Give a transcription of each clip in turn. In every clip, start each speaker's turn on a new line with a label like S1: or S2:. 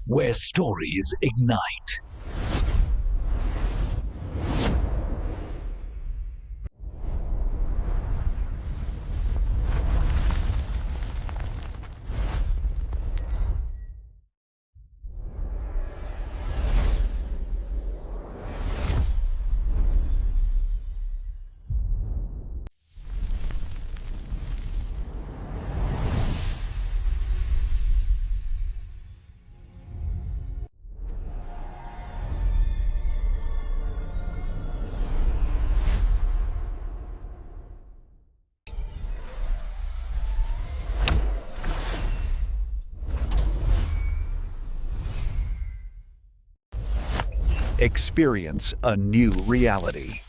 S1: where stories ignite. Experience a new reality.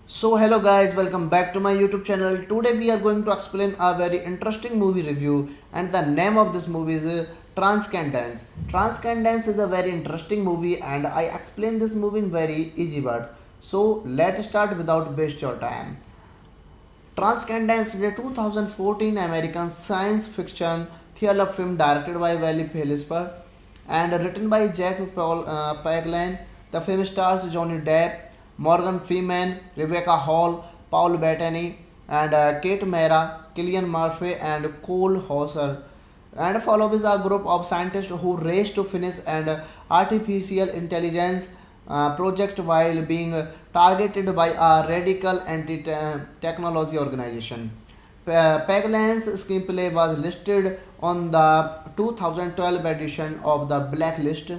S2: So hello guys, welcome back to my YouTube channel. Today we are going to explain a very interesting movie review, and the name of this movie is Transcendence. Transcendence is a very interesting movie and I explain this movie in very easy words. So let's start without waste your time. Transcendence is a 2014 American science fiction thriller film directed by Wally Phelps and written by Jack Paglan. The film stars Johnny Depp, Morgan Freeman, Rebecca Hall, Paul Bettany, and Kate Mara, Killian Murphy, and Cole Hauser, and follows a group of scientists who race to finish an artificial intelligence project while being targeted by a radical anti-technology organization. Paglan's screenplay was listed on the 2012 edition of the Blacklist,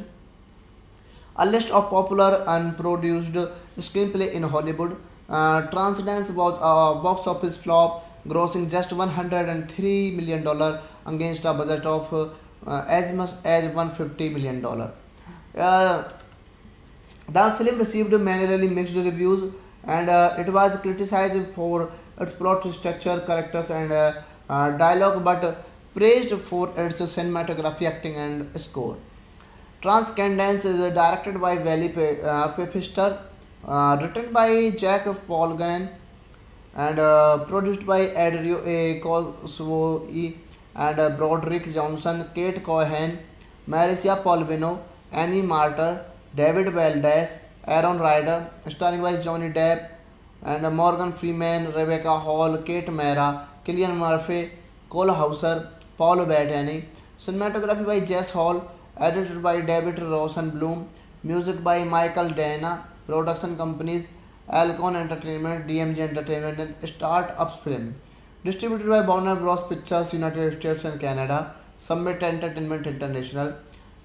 S2: a list of popular unproduced screenplay in Hollywood. Transdance was a box office flop, grossing just $103 million against a budget of as much as $150 million. Uh, the film received mainly mixed reviews, and it was criticized for its plot structure, characters, and dialogue, but praised for its cinematography, acting, and score. Transcendence is directed by Valley Pfister, written by Jack Polgan, and produced by Andrew A. Cosway and Broderick Johnson, Kate Cohen, Marissa Polvino, Annie Martyr, David Valdez, Aaron Ryder, starring by Johnny Depp and Morgan Freeman, Rebecca Hall, Kate Mara, Killian Murphy, Cole Hauser, Paul Bettany. Cinematography by Jess Hall, edited by David Rosenblum, music by Michael Dana, production companies Alcon Entertainment, DMG Entertainment, and Start-Ups Film. Distributed by Warner Bros. Pictures, United States and Canada. Summit Entertainment International.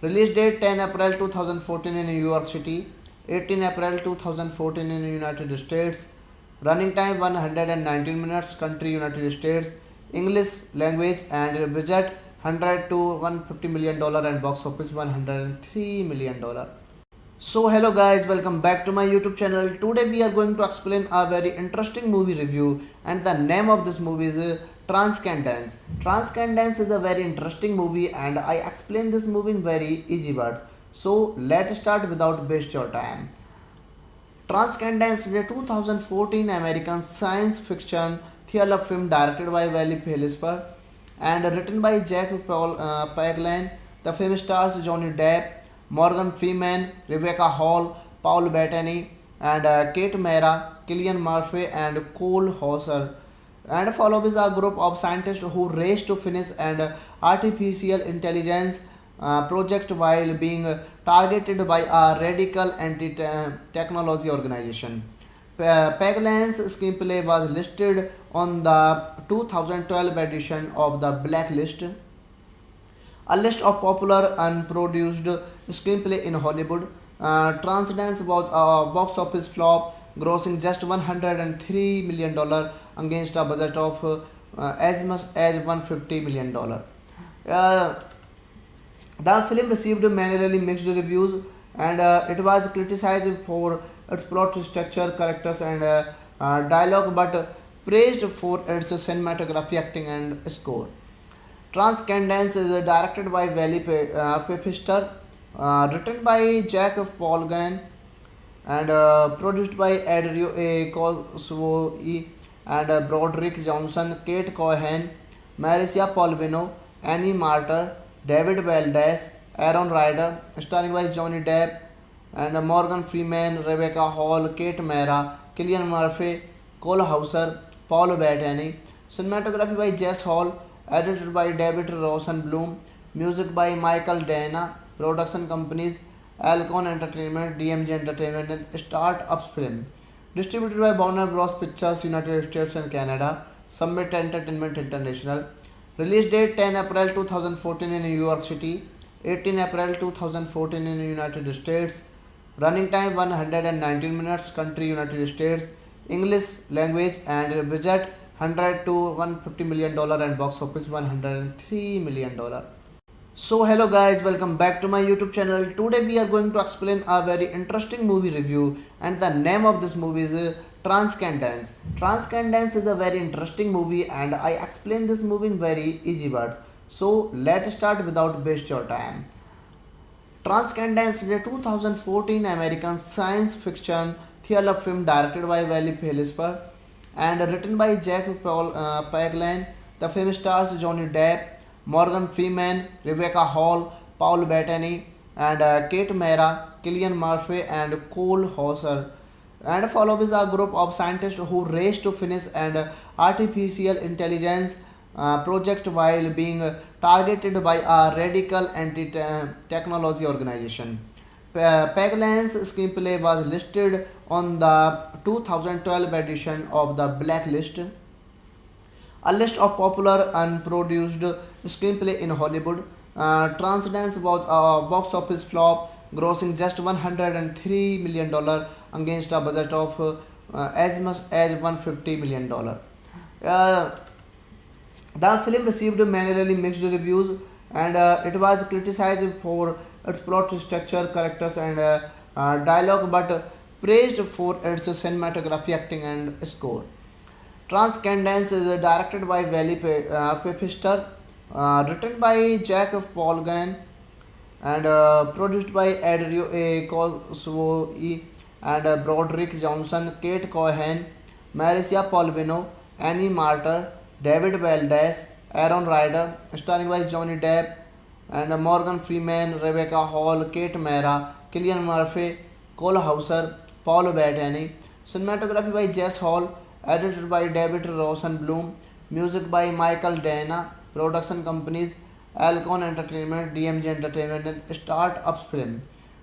S2: Release date 10 April 2014 in New York City, 18 April 2014 in the United States. Running time 119 minutes. Country United States. English language and budget 100 to 150 million dollar and box office 103 million dollar. So hello guys, welcome back to my YouTube channel. Today we are going to explain a very interesting movie review, and the name of this movie is Transcendence. Transcendence is a very interesting movie and I explain this movie in very easy words. So let's start without waste your time. Transcendence is a 2014 American science fiction thriller film directed by Wally Philipper and written by Jack Paglan. The film stars Johnny Depp, Morgan Freeman, Rebecca Hall, Paul Bettany, and Kate Mara, Killian Murphy, and Cole Hauser. And follows a group of scientists who race to finish an artificial intelligence project while being targeted by a radical anti-technology organization. Paglan's screenplay was listed on the 2012 edition of the Blacklist, a list of popular unproduced screenplay in Hollywood. Transcendence was a box office flop, grossing just $103 million against a budget of as much as $150 million. Uh, the film received mainly mixed reviews, and it was criticized for its plot structure, characters, and dialogue, but praised for its cinematography, acting, and score. Transcendence is directed by Wally Pfister, written by Jack Polgan, and produced by Andrew A. Cosway and Broderick Johnson, Kate Cohen, Marissa Polvino, Annie Martyr, David Valdez, Aaron Ryder, starring by Johnny Depp and Morgan Freeman, Rebecca Hall, Kate Mara, Killian Murphy, Cole Hauser, Paul Bettany. Cinematography by Jess Hall, edited by David Rosenblum, music by Michael Dana, production companies Alcon Entertainment, DMG Entertainment, and Start-Ups Film. Distributed by Warner Bros. Pictures, United States and Canada. Summit Entertainment International. Release date 10 April 2014 in New York City, 18 April 2014 in the United States. Running time 119 minutes. Country United States. English language and budget 100 to 150 million dollar and box office 103 million dollar. So hello guys, welcome back to my YouTube channel. Today we are going to explain a very interesting movie review, and the name of this movie is Transcendence. Transcendence is a very interesting movie and I explain this movie in very easy words. So let's start without waste your time. Transcendence is a 2014 American science fiction thriller film directed by Wally Philipper and written by Jack Paglan. The film stars Johnny Depp, Morgan Freeman, Rebecca Hall, Paul Bettany, and Kate Mara, Killian Murphy, and Cole Hauser. And follows a group of scientists who race to finish an artificial intelligence project while being targeted by a radical anti-technology organization. Paglan's screenplay was listed on the 2012 edition of the Blacklist, a list of popular unproduced screenplay in Hollywood. Transcendence was a box office flop, grossing just $103 million against a budget of as much as $150 million. Uh, the film received mainly mixed reviews, and it was criticized for its plot structure, characters, and dialogue, but praised for its cinematography, acting, and score. Transcendence is directed by Wally Pfister, written by Jack Polgan, and produced by Andrew A. Cosway and Broderick Johnson, Kate Cohen, Marissa Polvino, Annie Martyr, David Valdez, Aaron Ryder, starring by Johnny Depp and Morgan Freeman, Rebecca Hall, Kate Mara, Killian Murphy, Cole Hauser, Paul Bettany. Cinematography by Jess Hall, edited by David Rosenblum, music by Michael Dana, production companies Alcon Entertainment, DMG Entertainment, and Start-Ups Film.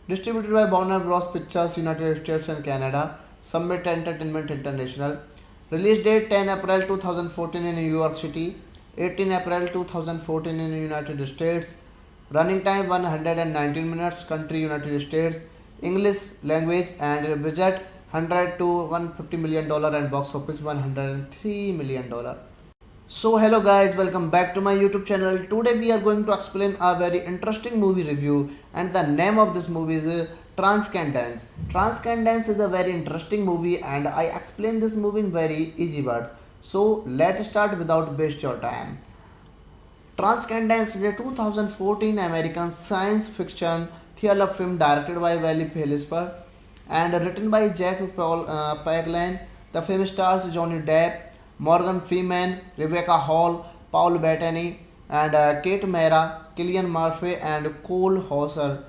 S2: Distributed by Warner Bros. Pictures, United States and Canada. Summit Entertainment International. Release date 10 April 2014 in New York City, 18 April 2014 in the United States. Running time 119 minutes. Country United States. English language and budget 100 to 150 million dollar and box office 103 million dollar. So hello guys, welcome back to my YouTube channel. Today we are going to explain a very interesting movie review, and the name of this movie is Transcendence. Transcendence is a very interesting movie and I explain this movie in very easy words. So let's start without waste your time. Transcendence is a 2014 American science fiction thriller film directed by Wally Phelps and written by Jack Palance. The film stars Johnny Depp, Morgan Freeman, Rebecca Hall, Paul Bettany, and Kate Mara, Killian Murphy, and Cole Hauser,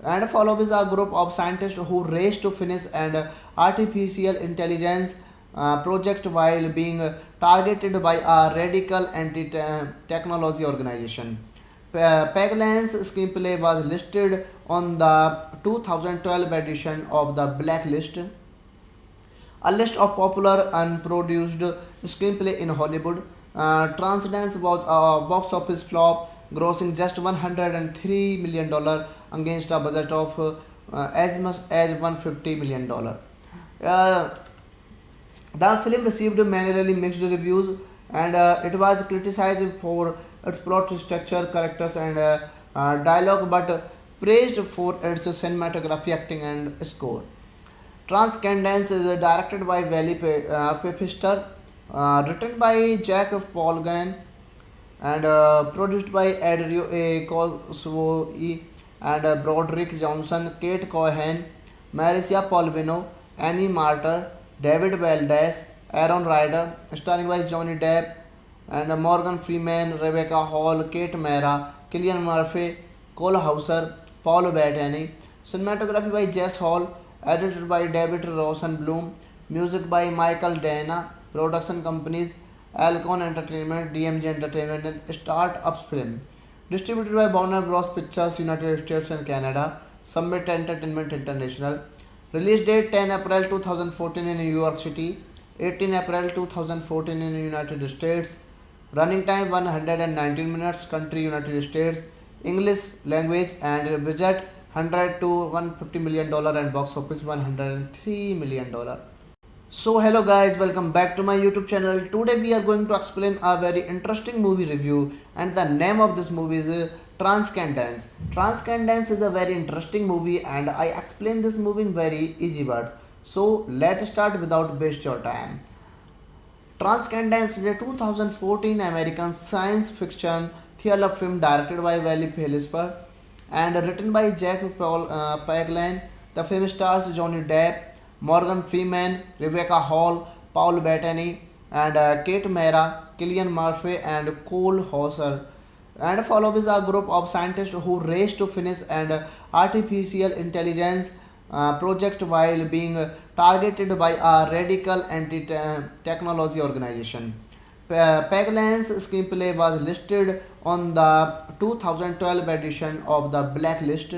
S2: and follows a group of scientists who race to finish an artificial intelligence project while being targeted by a radical anti-technology organization. Paglan's screenplay was listed on the 2012 edition of the Blacklist, a list of popular unproduced screenplay in Hollywood. Transcendence was a box office flop, grossing just $103 million against a budget of as much as $150 million. Uh, the film received mainly mixed reviews, and it was criticized for its plot structure, characters, and dialogue, but praised for its cinematography, acting, and score. Transcendence is directed by Wally Pfister, written by Jack Polgan, and produced by Andrew A. Cosway and Broderick Johnson, Kate Cohen, Marcia Polvino, Annie Martyr, David Valdez, Aaron Ryder, starring by Johnny Depp and Morgan Freeman, Rebecca Hall, Kate Mara, Killian Murphy, Cole Hauser, Paul Bettany. Cinematography by Jess Hall, edited by David Rosenblum, music by Michael Dana, production companies Alcon Entertainment, DMG Entertainment, and Start-Ups Film. Distributed by Warner Bros. Pictures, United States and Canada. Summit Entertainment International. Release date 10 April 2014 in New York City, 18 April 2014 in the United States. Running time 119 minutes. Country United States. English language and budget 100 to 150 million dollar and box office 103 million dollar. So hello guys, welcome back to my YouTube channel. Today we are going to explain a very interesting movie review, and the name of this movie is Transcendence. Transcendence is a very interesting movie and I explain this movie in very easy words. So let's start without waste your time. Transcendence is a 2014 American science fiction thriller film directed by Wally Phelps and written by Jack Palance. The film stars Johnny Depp, Morgan Freeman, Rebecca Hall, Paul Bettany, and Kate Mara, Killian Murphy, and Cole Hauser, and follows a group of scientists who race to finish an artificial intelligence project while being targeted by a radical anti-technology organization. Paglan's screenplay was listed on the 2012 edition of the Blacklist,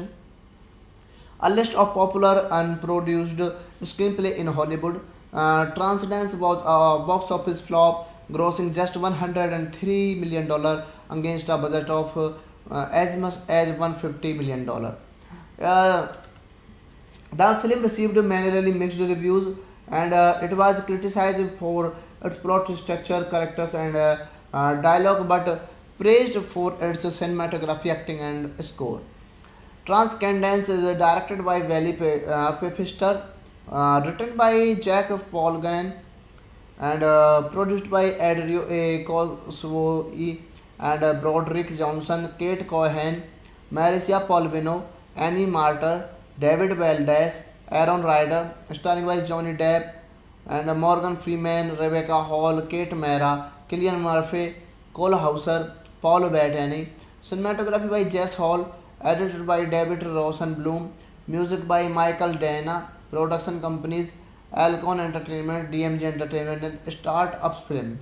S2: a list of popular unproduced screenplay in Hollywood. Transcendence was a box office flop, grossing just $103 million against a budget of as much as $150 million. Uh, the film received mainly mixed reviews, and it was criticized for its plot structure, characters, and dialogue, but praised for its cinematography, acting, and score. Transcendence is directed by Wally Pfister, written by Jack Polgan, and produced by Andrew A. Cosway and Broderick Johnson, Kate Cohen, Marcia Polvino, Annie Martyr, David Valdez, Aaron Ryder, starring by Johnny Depp and Morgan Freeman, Rebecca Hall, Kate Mara, Killian Murphy, Cole Hauser, Paul Bettany. cinematography by Jess Hall, edited by David Rosenblum, music by Michael Dana, production companies Alcon Entertainment, DMG Entertainment, and Start-Ups Film.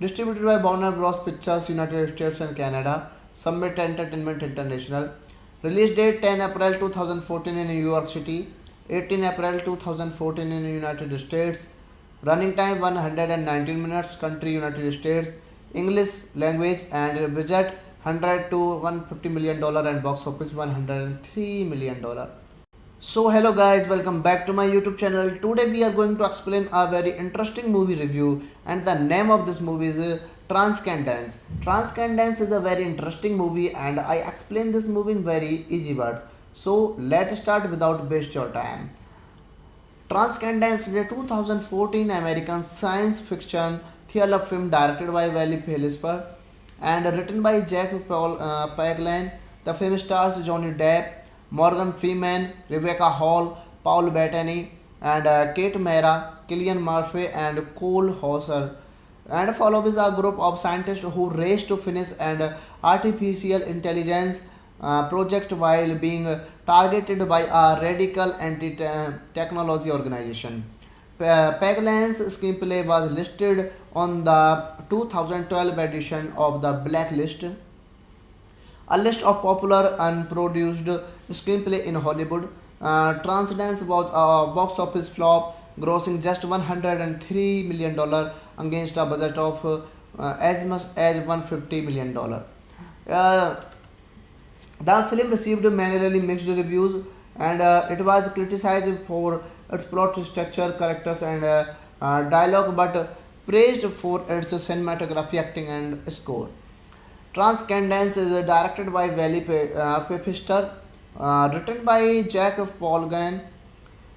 S2: Distributed by Warner Bros. Pictures, United States and Canada. Summit Entertainment International. Release date 10 April 2014 in New York City, 18 April 2014 in United States. Running time 119 minutes. Country United States. English language and budget 100 to 150 million dollar and box office 103 million dollar. So hello guys, welcome back to my YouTube channel. Today we are going to explain a very interesting movie review, and the name of this movie is Transcendence. Transcendence is a very interesting movie and I explain this movie in very easy words. So let's start without waste your time. Transcendence is a 2014 American science fiction thriller film directed by Wally Phelps and written by Jack Paglan. The film stars Johnny Depp, Morgan Freeman, Rebecca Hall, Paul Bettany, and Kate Mara, Killian Murphy, and Cole Hauser, and follows a group of scientists who race to finish an artificial intelligence project while being targeted by a radical anti-technology organization. Paglan's screenplay was listed on the 2012 edition of the Blacklist, a list of popular unproduced screenplay in Hollywood. Transcendence was a box office flop, grossing just $103 million against a budget of as much as $150 million. Uh, the film received mainly mixed reviews, and it was criticized for its plot structure, characters, and dialogue, but praised for its cinematography, acting, and score. Transcendence is directed by Wally Pfister, written by Jack Polgan,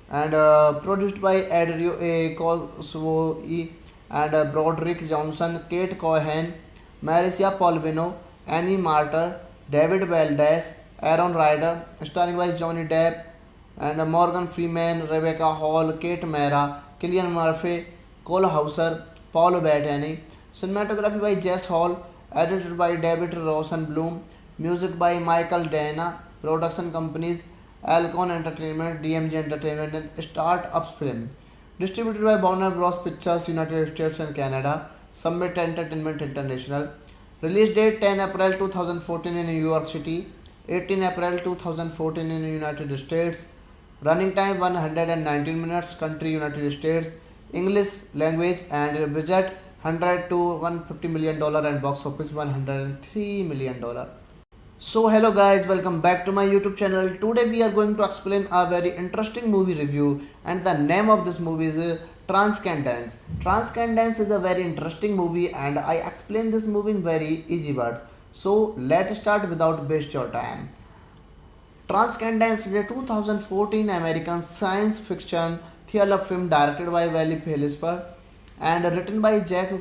S2: and produced by Andrew A. Cosway and Broderick Johnson, Kate Cohen, Marcia Polvino, Annie Martyr, David Valdez, Aaron Ryder, starring by Johnny Depp and Morgan Freeman, Rebecca Hall, Kate Mara, Killian Murphy, Cole Hauser, Paul Bettany. Cinematography by Jess Hall, edited by David Rosenblum, music by Michael Dana, production companies Alcon Entertainment, DMG Entertainment, and Start-Ups Film. Distributed by Warner Bros. Pictures, United States and Canada. Summit Entertainment International. Release date 10 April 2014 in New York City, 18 April 2014 in United States. Running time 119 minutes. Country United States. English language and budget 100 to 150 million dollar and box office 103 million dollar. So hello guys, welcome back to my YouTube channel. Today we are going to explain a very interesting movie review, and the name of this movie is Transcendence. Transcendence is a very interesting movie and I explain this movie in very easy words. So let's start without waste your time. Transcendence is a 2014 American science fiction thriller film directed by Wally Phelps and written by Jack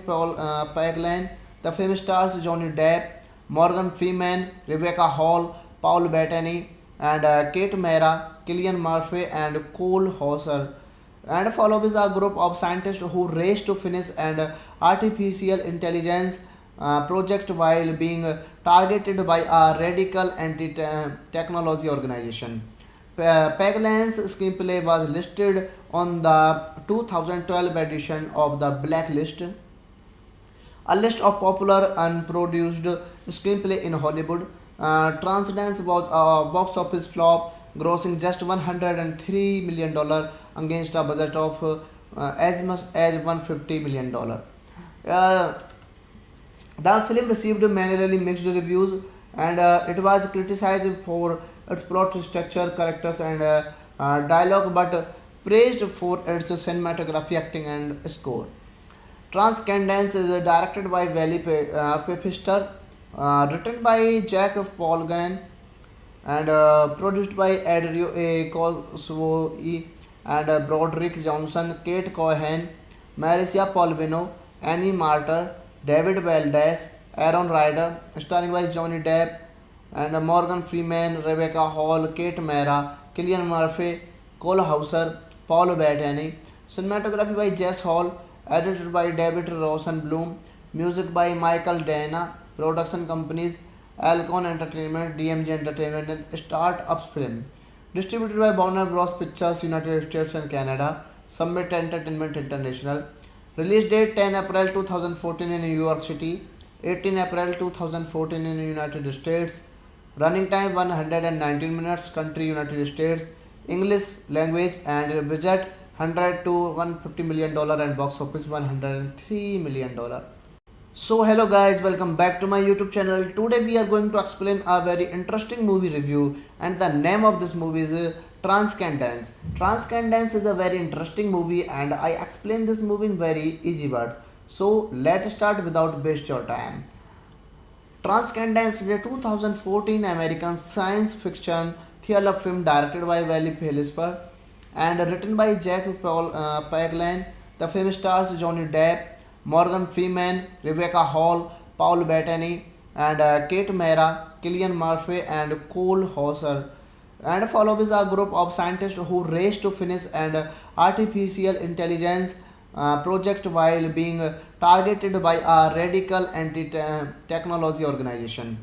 S2: Paglan. The film stars Johnny Depp, Morgan Freeman, Rebecca Hall, Paul Bettany, and Kate Mara, Killian Murphy, and Cole Hauser, and follows a group of scientists who race to finish an artificial intelligence project while being targeted by a radical anti-technology organization. Paglan's screenplay was listed on the 2012 edition of the Blacklist, a list of popular unproduced screenplay in Hollywood. Transcendence was a box office flop, grossing just $103 million against a budget of as much as $150 million. Uh, the film received mainly mixed reviews, and it was criticized for its plot structure, characters, and dialogue, but praised for its cinematography, acting, and score. Transcendence is directed by Wally Pfister, written by Jack Polgan, and produced by Andrew A. Cosway and Broderick Johnson, Kate Cohen, Marcia Polvino, Annie Martyr, David Valdez, Aaron Ryder, starring by Johnny Depp and Morgan Freeman, Rebecca Hall, Kate Mara, Killian Murphy, Cole Hauser, Paul Bettany. Cinematography by Jess Hall, edited by David Rosenblum, music by Michael Dana, production companies Alcon Entertainment, DMG Entertainment, and Start Ups Film. Distributed by Warner Bros. Pictures, United States and Canada. Summit Entertainment International. Release date 10 April 2014 in New York City, 18 April 2014 in the United States. Running time 119 minutes. Country United States. English language and budget 100 to 150 million dollar and box office 103 million dollar. So hello guys, welcome back to my YouTube channel. Today we are going to explain a very interesting movie review, and the name of this movie is Transcendence. Transcendence is a very interesting movie and I explain this movie in very easy words. So let's start without waste your time. Transcendence is a 2014 American science fiction thriller film directed by Wally Phelps and written by Jack Paglan. The film stars Johnny Depp, Morgan Freeman, Rebecca Hall, Paul Bettany, and Kate Mara, Killian Murphy, and Cole Hauser, and follows a group of scientists who race to finish an artificial intelligence project while being targeted by a radical anti-technology organization.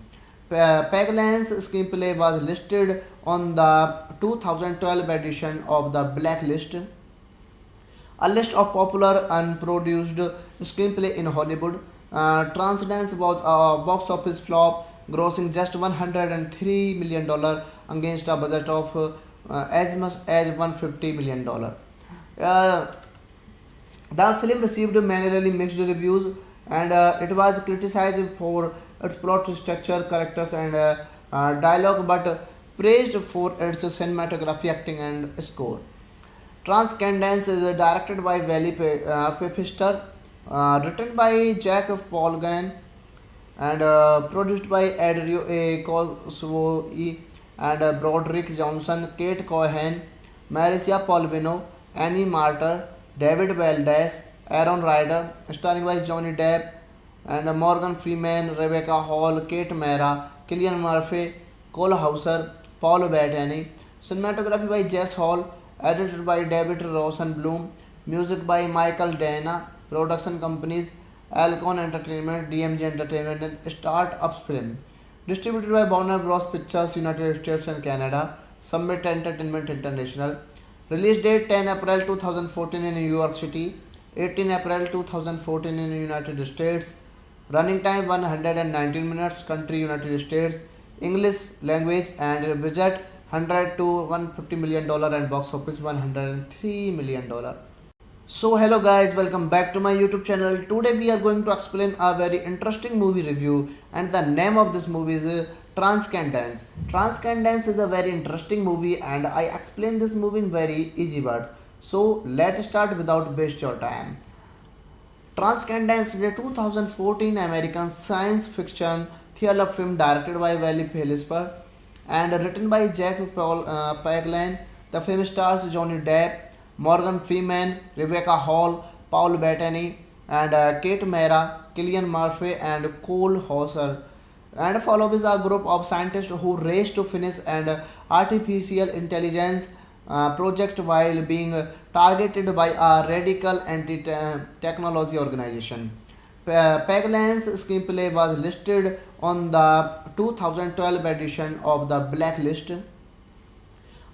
S2: Paglan's screenplay was listed on the 2012 edition of the Blacklist, a list of popular unproduced screenplay in Hollywood. Transcendence was a box office flop, grossing just $103 million against a budget of as much as $150 million. Uh, the film received mainly mixed reviews, and it was criticized for its plot structure, characters, and dialogue, but praised for its cinematography, acting, and score. Transcendence is directed by Wally Pfister, written by Jack Polgan, and produced by Adrio A. Cosway and Broderick Johnson, Kate Cohen, Marcia Polvino, Annie Martyr, David Valdez, Aaron Ryder, starring by Johnny Depp and Morgan Freeman, Rebecca Hall, Kate Mara, Killian Murphy, Cole Hauser, Paul Bettany. Cinematography by Jess Hall, edited by David Rosenblum, music by Michael Dana, production companies Alcon Entertainment, DMG Entertainment, and Start Ups Film. Distributed by Warner Bros. Pictures, United States and Canada. Summit Entertainment International. Release date 10 April 2014 in New York City, 18 April 2014 in the United States. Running time 119 minutes. Country United States. English language and budget 100 to 150 million dollar and box office 103 million dollar. So hello guys, welcome back to my YouTube channel. Today we are going to explain a very interesting movie review, and the name of this movie is Transcendence. Transcendence is a very interesting movie and I explain this movie in very easy words. So let's start without waste your time. Transcendence is a 2014 American science fiction thriller film directed by Wally Phelps and written by Jack Paglan. The film stars Johnny Depp, Morgan Freeman, Rebecca Hall, Paul Bettany, and Kate Mara, Killian Murphy, and Cole Hauser, and follows a group of scientists who race to finish an artificial intelligence project while being targeted by a radical anti-technology organization. Paglan's screenplay was listed on the 2012 edition of the Blacklist,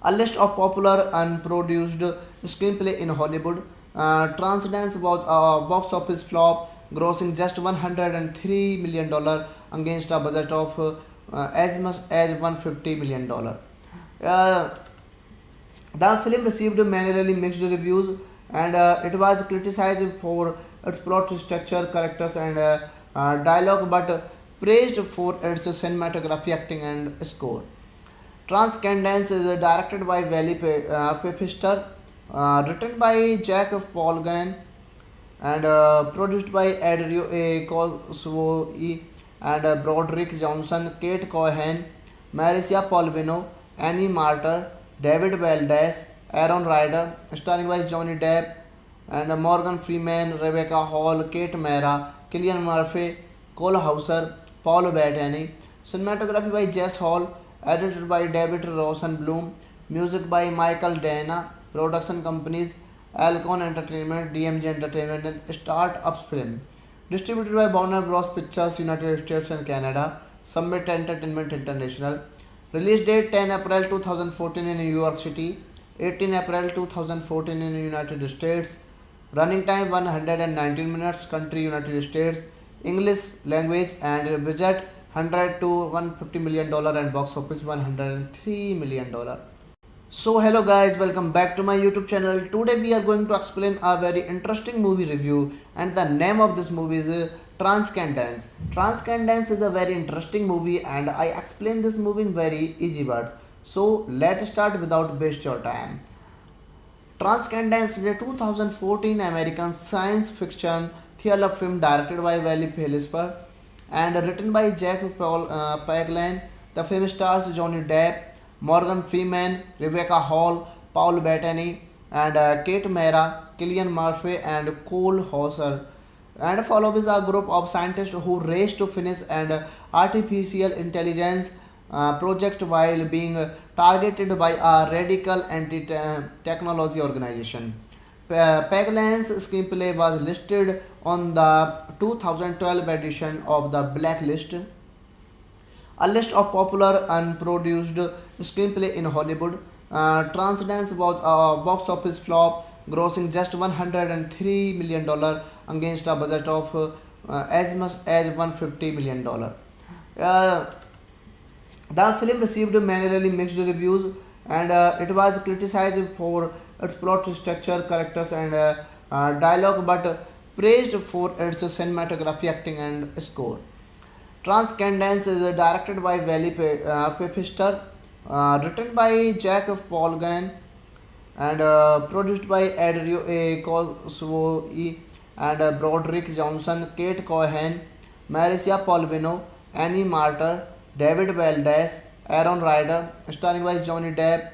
S2: a list of popular unproduced screenplay in Hollywood. Transcendence was a box office flop, grossing just $103 million against a budget of as much as $150 million. Uh, the film received mainly mixed reviews, and it was criticized for its plot structure, characters, and dialogue, but praised for its cinematography, acting, and score. Transcendence is directed by Wally Pfister, written by Jack Polgan, and produced by Adrio A. Cosway and Broderick Johnson, Kate Cohen, Marcia Polvino, Annie Martyr, David Valdez, Aaron Ryder, starring by Johnny Depp and Morgan Freeman, Rebecca Hall, Kate Mara, Killian Murphy, Cole Hauser, Paul Bettany. Cinematography by Jess Hall, edited by David Rosenblum, music by Michael Dana, production companies Alcon Entertainment, DMG Entertainment, and Start Ups Film. Distributed by Warner Bros. Pictures, United States and Canada. Summit Entertainment International. Release date 10 April 2014 in New York City, 18 April 2014 in the United States. Running time 119 minutes. Country United States. English language and budget 100 to 150 million dollar and box office 103 million dollar. So hello guys, welcome back to my YouTube channel. Today we are going to explain a very interesting movie review, and the name of this movie is Transcendence. Transcendence is a very interesting movie and I explain this movie in very easy words. So let's start without waste your time. Transcendence is a 2014 American science fiction thriller film directed by Wally Phelps and written by Jack Paglan. The film stars Johnny Depp, Morgan Freeman, Rebecca Hall, Paul Bettany, and Kate Mara, Killian Murphy, and Cole Hauser, and follows a group of scientists who race to finish an artificial intelligence project while being targeted by a radical anti-technology organization. Paglan's screenplay was listed on the 2012 edition of the Blacklist, a list of popular unproduced screenplay in Hollywood. Transcendence was a box office flop, grossing just $103 million against a budget of as much as $150 million. Uh, the film received mainly mixed reviews, and it was criticized for its plot structure, characters, and dialogue, but praised for its cinematography, acting, and score. Transcendence is directed by Wally Pfister, written by Jack Polgan, and produced by Andrew A. Cosway and Broderick Johnson, Kate Cohen, Marissa Polvino, Annie Martyr, David Valdez, Aaron Ryder, starring by Johnny Depp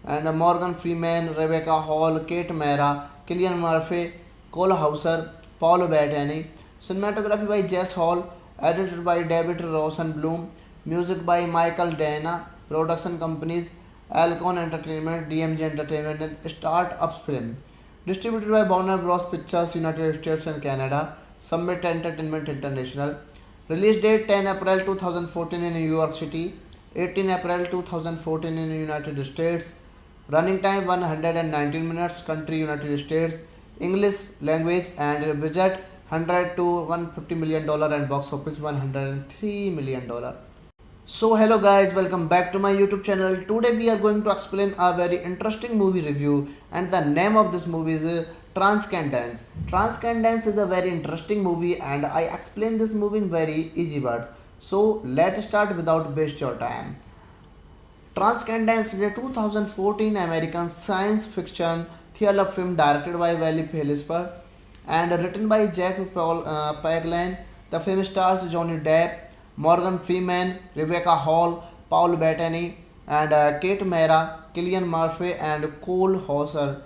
S2: and Morgan Freeman, Rebecca Hall, Kate Mara, Killian Murphy, Cole Hauser, Paul Bettany. Cinematography by Jess Hall, edited by David Rosenblum, music by Michael Dana, production companies Alcon Entertainment, DMG Entertainment, and Start-Ups Film. Distributed by Warner Bros. Pictures, United States and Canada. Summit Entertainment International. Release date 10 April 2014 in New York City, 18 April 2014 in the United States. Running time 119 minutes. Country United States. English language and budget 100 to 150 million dollar and box office 103 million dollar. So hello guys, welcome back to my YouTube channel. Today we are going to explain a very interesting movie review, and the name of this movie is Transcendence. Transcendence is a very interesting movie and I explain this movie in very easy words. So let's start without waste your time. Transcendence is a 2014 American science fiction thriller film directed by Wally Phelps and written by Jack Paglan. The film stars Johnny Depp, Morgan Freeman, Rebecca Hall, Paul Bettany, and Kate Mara, Killian Murphy, and Cole Hauser,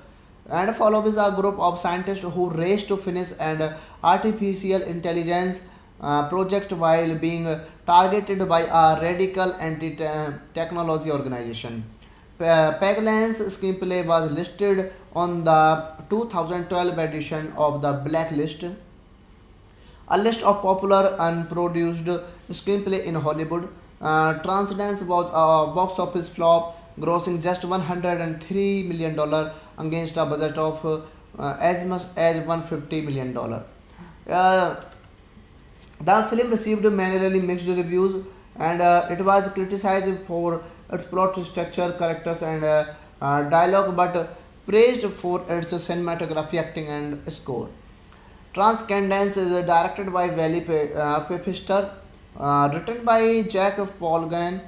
S2: and follows a group of scientists who race to finish an artificial intelligence project while being targeted by a radical anti-technology organization. Paglan's screenplay was listed on the 2012 edition of the Blacklist, a list of popular unproduced screenplay in Hollywood. Transcendence was a box office flop, grossing just $103 million against a budget of as much as $150 million. Uh, the film received mainly mixed reviews, and it was criticized for its plot structure, characters, and dialogue, but praised for its cinematography, acting, and score. Transcendence is directed by Wally Pfister, written by Jack Polgan,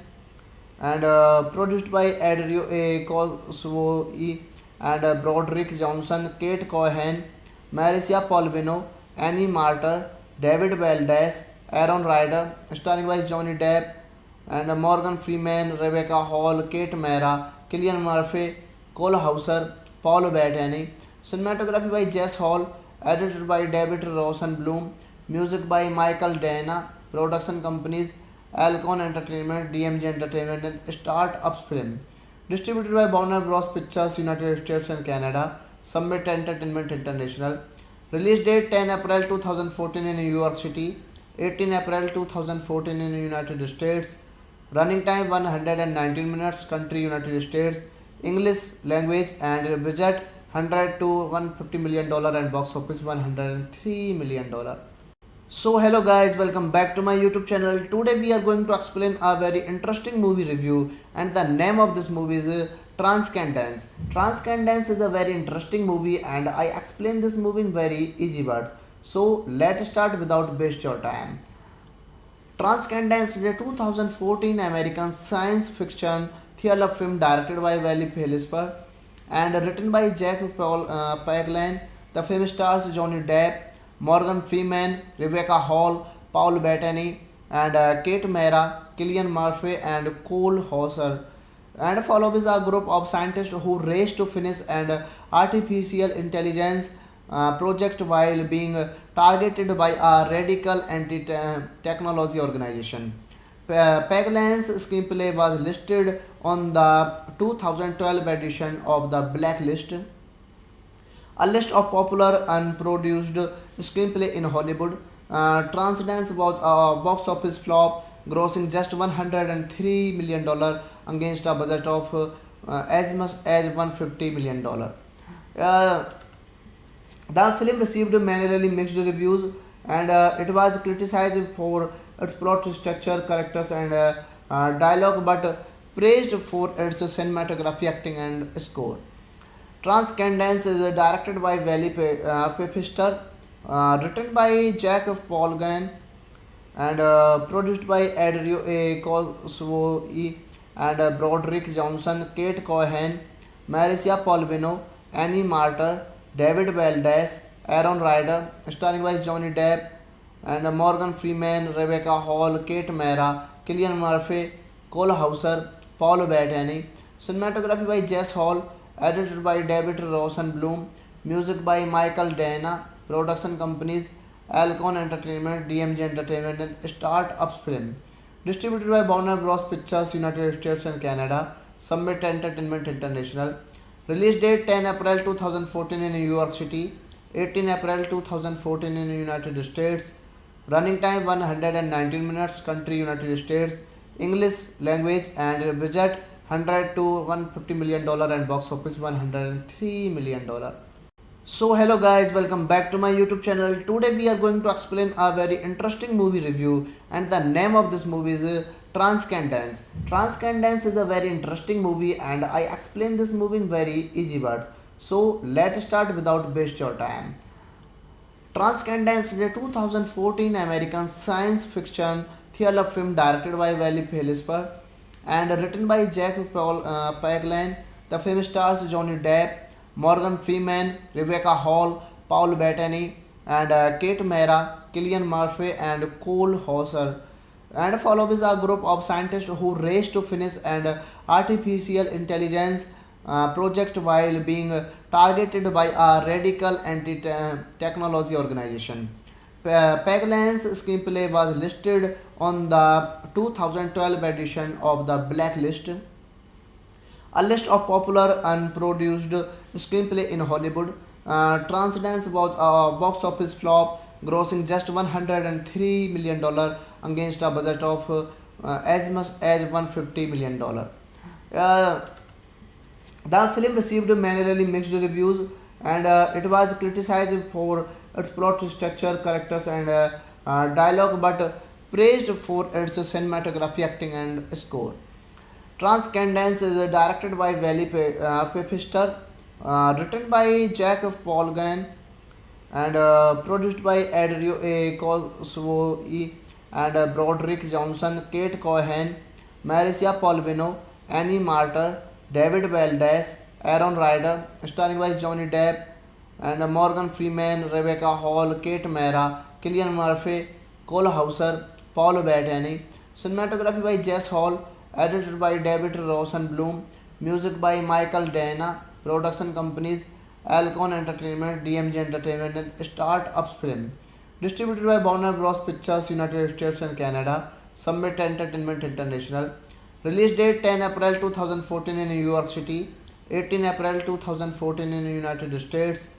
S2: and produced by Andrew A. Cosway and Broderick Johnson, Kate Cohen, Marissa Polvino, Annie Martyr, David Valdez, Aaron Ryder, starring by Johnny Depp and Morgan Freeman, Rebecca Hall, Kate Mara, Killian Murphy, Cole Hauser, Paul Bettany. Cinematography by Jess Hall, edited by David Rosenblum, music by Michael Dana, production companies Alcon Entertainment, DMG Entertainment, and Start-Ups Film. Distributed by Warner Bros. Pictures, United States and Canada. Summit Entertainment International. Release date 10 April 2014 in New York City, 18 April 2014 in United States. Running time 119 minutes. Country United States. English language and budget 100 to 150 million dollar and box office 103 million dollar. So hello guys, welcome back to my YouTube channel. Today we are going to explain a very interesting movie review, and the name of this movie is Transcendence. Transcendence is a very interesting movie and I explain this movie in very easy words. So let's start without waste your time. Transcendence is a 2014 American science fiction thriller film directed by Wally Philipper and written by Jack Paglan. The film stars Johnny Depp, Morgan Freeman, Rebecca Hall, Paul Bettany, and Kate Mara, Killian Murphy, and Cole Hauser. And follows a group of scientists who race to finish an artificial intelligence project while being targeted by a radical anti-technology organization. Paglan's screenplay was listed on the 2012 edition of the Blacklist, a list of popular unproduced screenplay in Hollywood. Transcendence was a box office flop, grossing just $103 million against a budget of as much as $150 million. Uh, the film received mainly mixed reviews, and it was criticized for its plot structure, characters, and dialogue, but praised for its cinematography, acting, and score. Transcendence is directed by Wally Pfister, written by Jack Polgan, and produced by Andrew A. Cosway and Broderick Johnson, Kate Cohen, Marcia Polvino, Annie Martyr, David Valdez, Aaron Ryder, starring by Johnny Depp and Morgan Freeman, Rebecca Hall, Kate Mara, Killian Murphy, Cole Hauser, Paul Bettany. Cinematography by Jess Hall, edited by David Rosenblum, music by Michael Dana, production companies Alcon Entertainment, DMG Entertainment, and Start-Ups Film. Distributed by Warner Bros. Pictures, United States and Canada, Summit Entertainment International. Release date 10 April 2014 in New York City, 18 April 2014 in United States. Running time 119 minutes. Country United States. English language and budget 100 to 150 million dollar and box office 103 million dollar. So hello guys, welcome back to my YouTube channel. Today we are going to explain a very interesting movie review, and the name of this movie is Transcendence. Transcendence is a very interesting movie and I explain this movie in very easy words. So let's start without waste your time. Transcendence is a 2014 American science fiction thriller film directed by Wally Philipper and written by Jack Paglan. The film stars Johnny Depp, Morgan Freeman, Rebecca Hall, Paul Bettany, and Kate Mara, Killian Murphy, and Cole Hauser. And follows a group of scientists who race to finish an artificial intelligence project while being targeted by a radical anti-technology organization. Paglan's screenplay was listed on the 2012 edition of the Blacklist, a list of popular unproduced screenplay in Hollywood. Transcendence was a box office flop, grossing just $103 million against a budget of as much as $150 million. Uh, the film received mainly mixed reviews, and it was criticized for its plot structure, characters, and dialogue, but praised for its cinematography, acting, and score. Transcendence is directed by Wally Pfister, written by Jack Polgan, and produced by Andrew A. Cosway and Broderick Johnson, Kate Cohen, Marcia Polvino, Annie Martyr, David Valdez, Aaron Ryder, starring by Johnny Depp and Morgan Freeman, Rebecca Hall, Kate Mara, Killian Murphy, Cole Hauser, Paul Bettany. Cinematography by Jess Hall, edited by David Rosenblum, music by Michael Dana, production companies Alcon Entertainment, DMG Entertainment, and Start-Ups Film. Distributed by Warner Bros. Pictures, United States and Canada, Summit Entertainment International. Release date 10 April 2014 in New York City, 18 April 2014 in United States.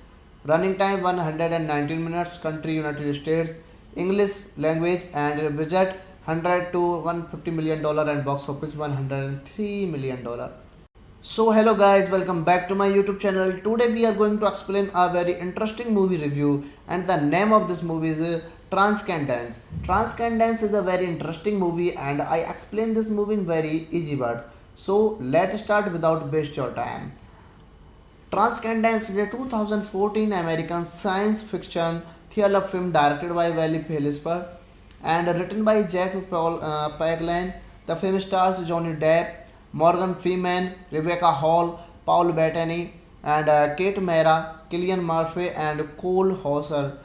S2: Running time 119 minutes. Country United States. English language and budget 100 to 150 million dollar and box office 103 million dollar. So hello guys, welcome back to my YouTube channel. Today we are going to explain a very interesting movie review, and the name of this movie is Transcendence. Transcendence is a very interesting movie and I explain this movie in very easy words. So let's start without waste your time. Transcendence is a 2014 American science fiction thriller film directed by Wally Phelps and written by Jack Palance. The film stars Johnny Depp, Morgan Freeman, Rebecca Hall, Paul Bettany, and Kate Mara, Killian Murphy, and Cole Hauser,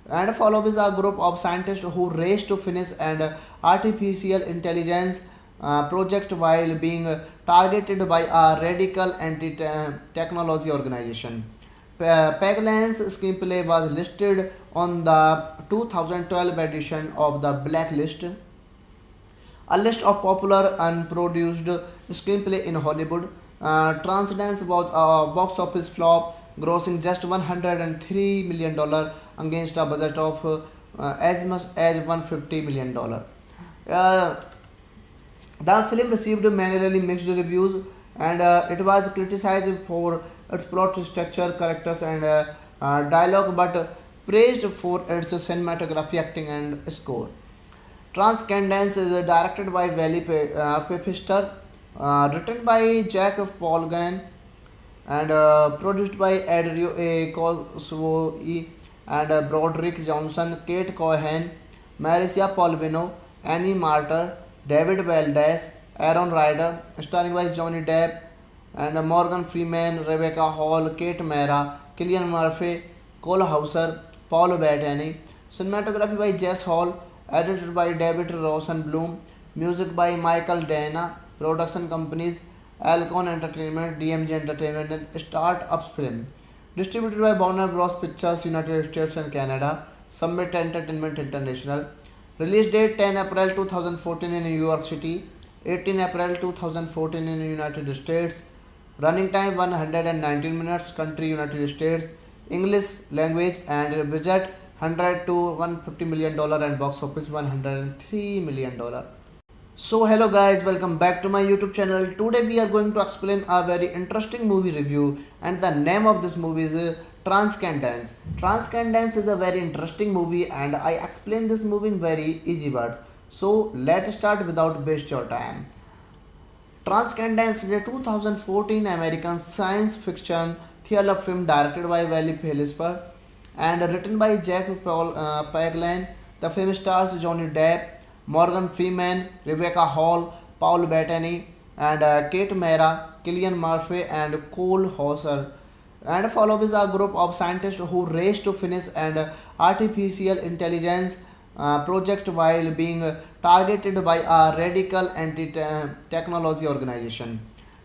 S2: and follows a group of scientists who race to finish an artificial intelligence project while being targeted by a radical anti-technology organization. Paglan's screenplay was listed on the 2012 edition of the Blacklist, a list of popular unproduced screenplay in Hollywood. Transcendence was a box office flop, grossing just $103 million against a budget of as much as $150 million. Uh, the film received mainly mixed reviews, and it was criticized for its plot structure, characters, and dialogue, but praised for its cinematography, acting, and score. Transcendence is directed by Wally Pfister, written by Jack Polgan, and produced by Andrew A. Cosway and Broderick Johnson, Kate Cohen, Marcia Polvino, Annie Martyr, David Valdez, Aaron Ryder, starring by Johnny Depp and Morgan Freeman, Rebecca Hall, Kate Mara, Killian Murphy, Cole Hauser, Paul Bettany, cinematography by Jess Hall, edited by David Rosenblum, music by Michael Dana, production companies Alcon Entertainment, DMG Entertainment, and Start-Ups Film. Distributed by Warner Bros. Pictures, United States and Canada, Summit Entertainment International. Release date 10 April 2014 in New York City, 18 April 2014 in the United States. Running time 119 minutes, country United States. English language and budget 100 to 150 million dollar and box office 103 million dollar. So hello guys, welcome back to my YouTube channel. Today we are going to explain a very interesting movie review, and the name of this movie is Transcendence. Transcendence is a very interesting movie and I explain this movie in very easy words. So let's start without waste your time. Transcendence is a 2014 American science fiction thriller film directed by Wally Phelps and written by Jack Palance. The film stars Johnny Depp, Morgan Freeman, Rebecca Hall, Paul Bettany, and Kate Mara, Killian Murphy, and Cole Hauser, and follows a group of scientists who race to finish an artificial intelligence project while being targeted by a radical anti-technology organization.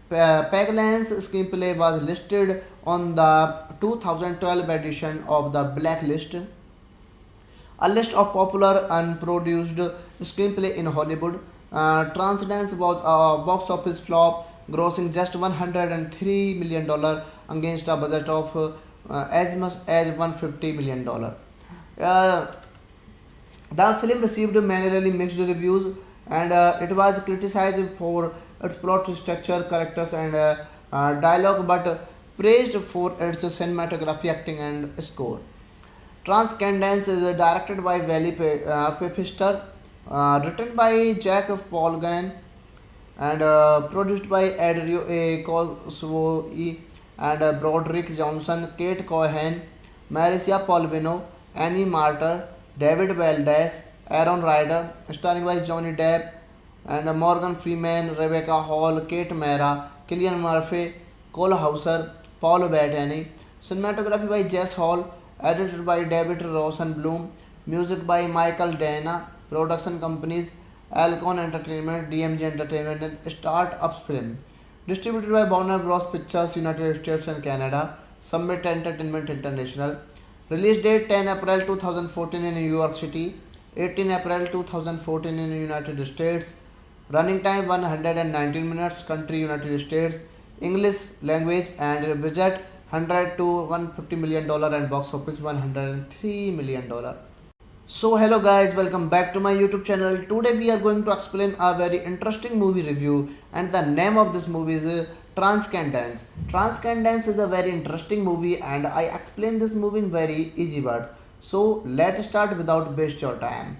S2: Paglan's screenplay was listed on the 2012 edition of the Blacklist, a list of popular unproduced screenplay in Hollywood. Transcendence was a box office flop, grossing just $103 million against a budget of as much as $150 million. Uh, the film received mainly mixed reviews, and it was criticized for its plot structure, characters, and dialogue, but praised for its cinematography, acting, and score. Transcendence is directed by Wally Pfister, written by Jack Polgan, and produced by Andrew A. Cosway and Broderick Johnson, Kate Cohen, Marcia Polvino, Annie Martyr, David Valdez, Aaron Ryder, starring by Johnny Depp and Morgan Freeman, Rebecca Hall, Kate Mara, Killian Murphy, Cole Hauser, Paul Bettany, cinematography by Jess Hall, edited by David Rosenblum, music by Michael Dana, production companies Alcon Entertainment, DMG Entertainment, and Start-Ups Film. Distributed by Warner Bros. Pictures, United States and Canada, Summit Entertainment International. Release date 10 April 2014 in New York City, 18 April 2014 in the United States. Running time 119 minutes, country United States. English language and budget 100 to 150 million dollar and box office 103 million dollar. So hello guys, welcome back to my YouTube channel. Today we are going to explain a very interesting movie review, and the name of this movie is Transcendence. Transcendence is a very interesting movie and I explain this movie in very easy words. So let's start without waste your time.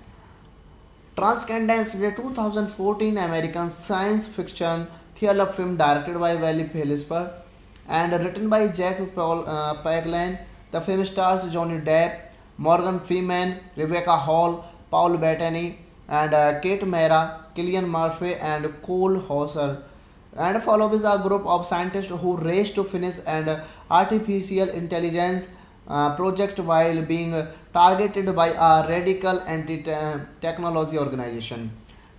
S2: Transcendence is a 2014 American science fiction thriller film directed by Wally Phelps and written by Jack Paglan. The film stars Johnny Depp, Morgan Freeman, Rebecca Hall, Paul Bettany, and Kate Mara, Killian Murphy, and Cole Hauser, and follows a group of scientists who race to finish an artificial intelligence project while being targeted by a radical anti-technology organization.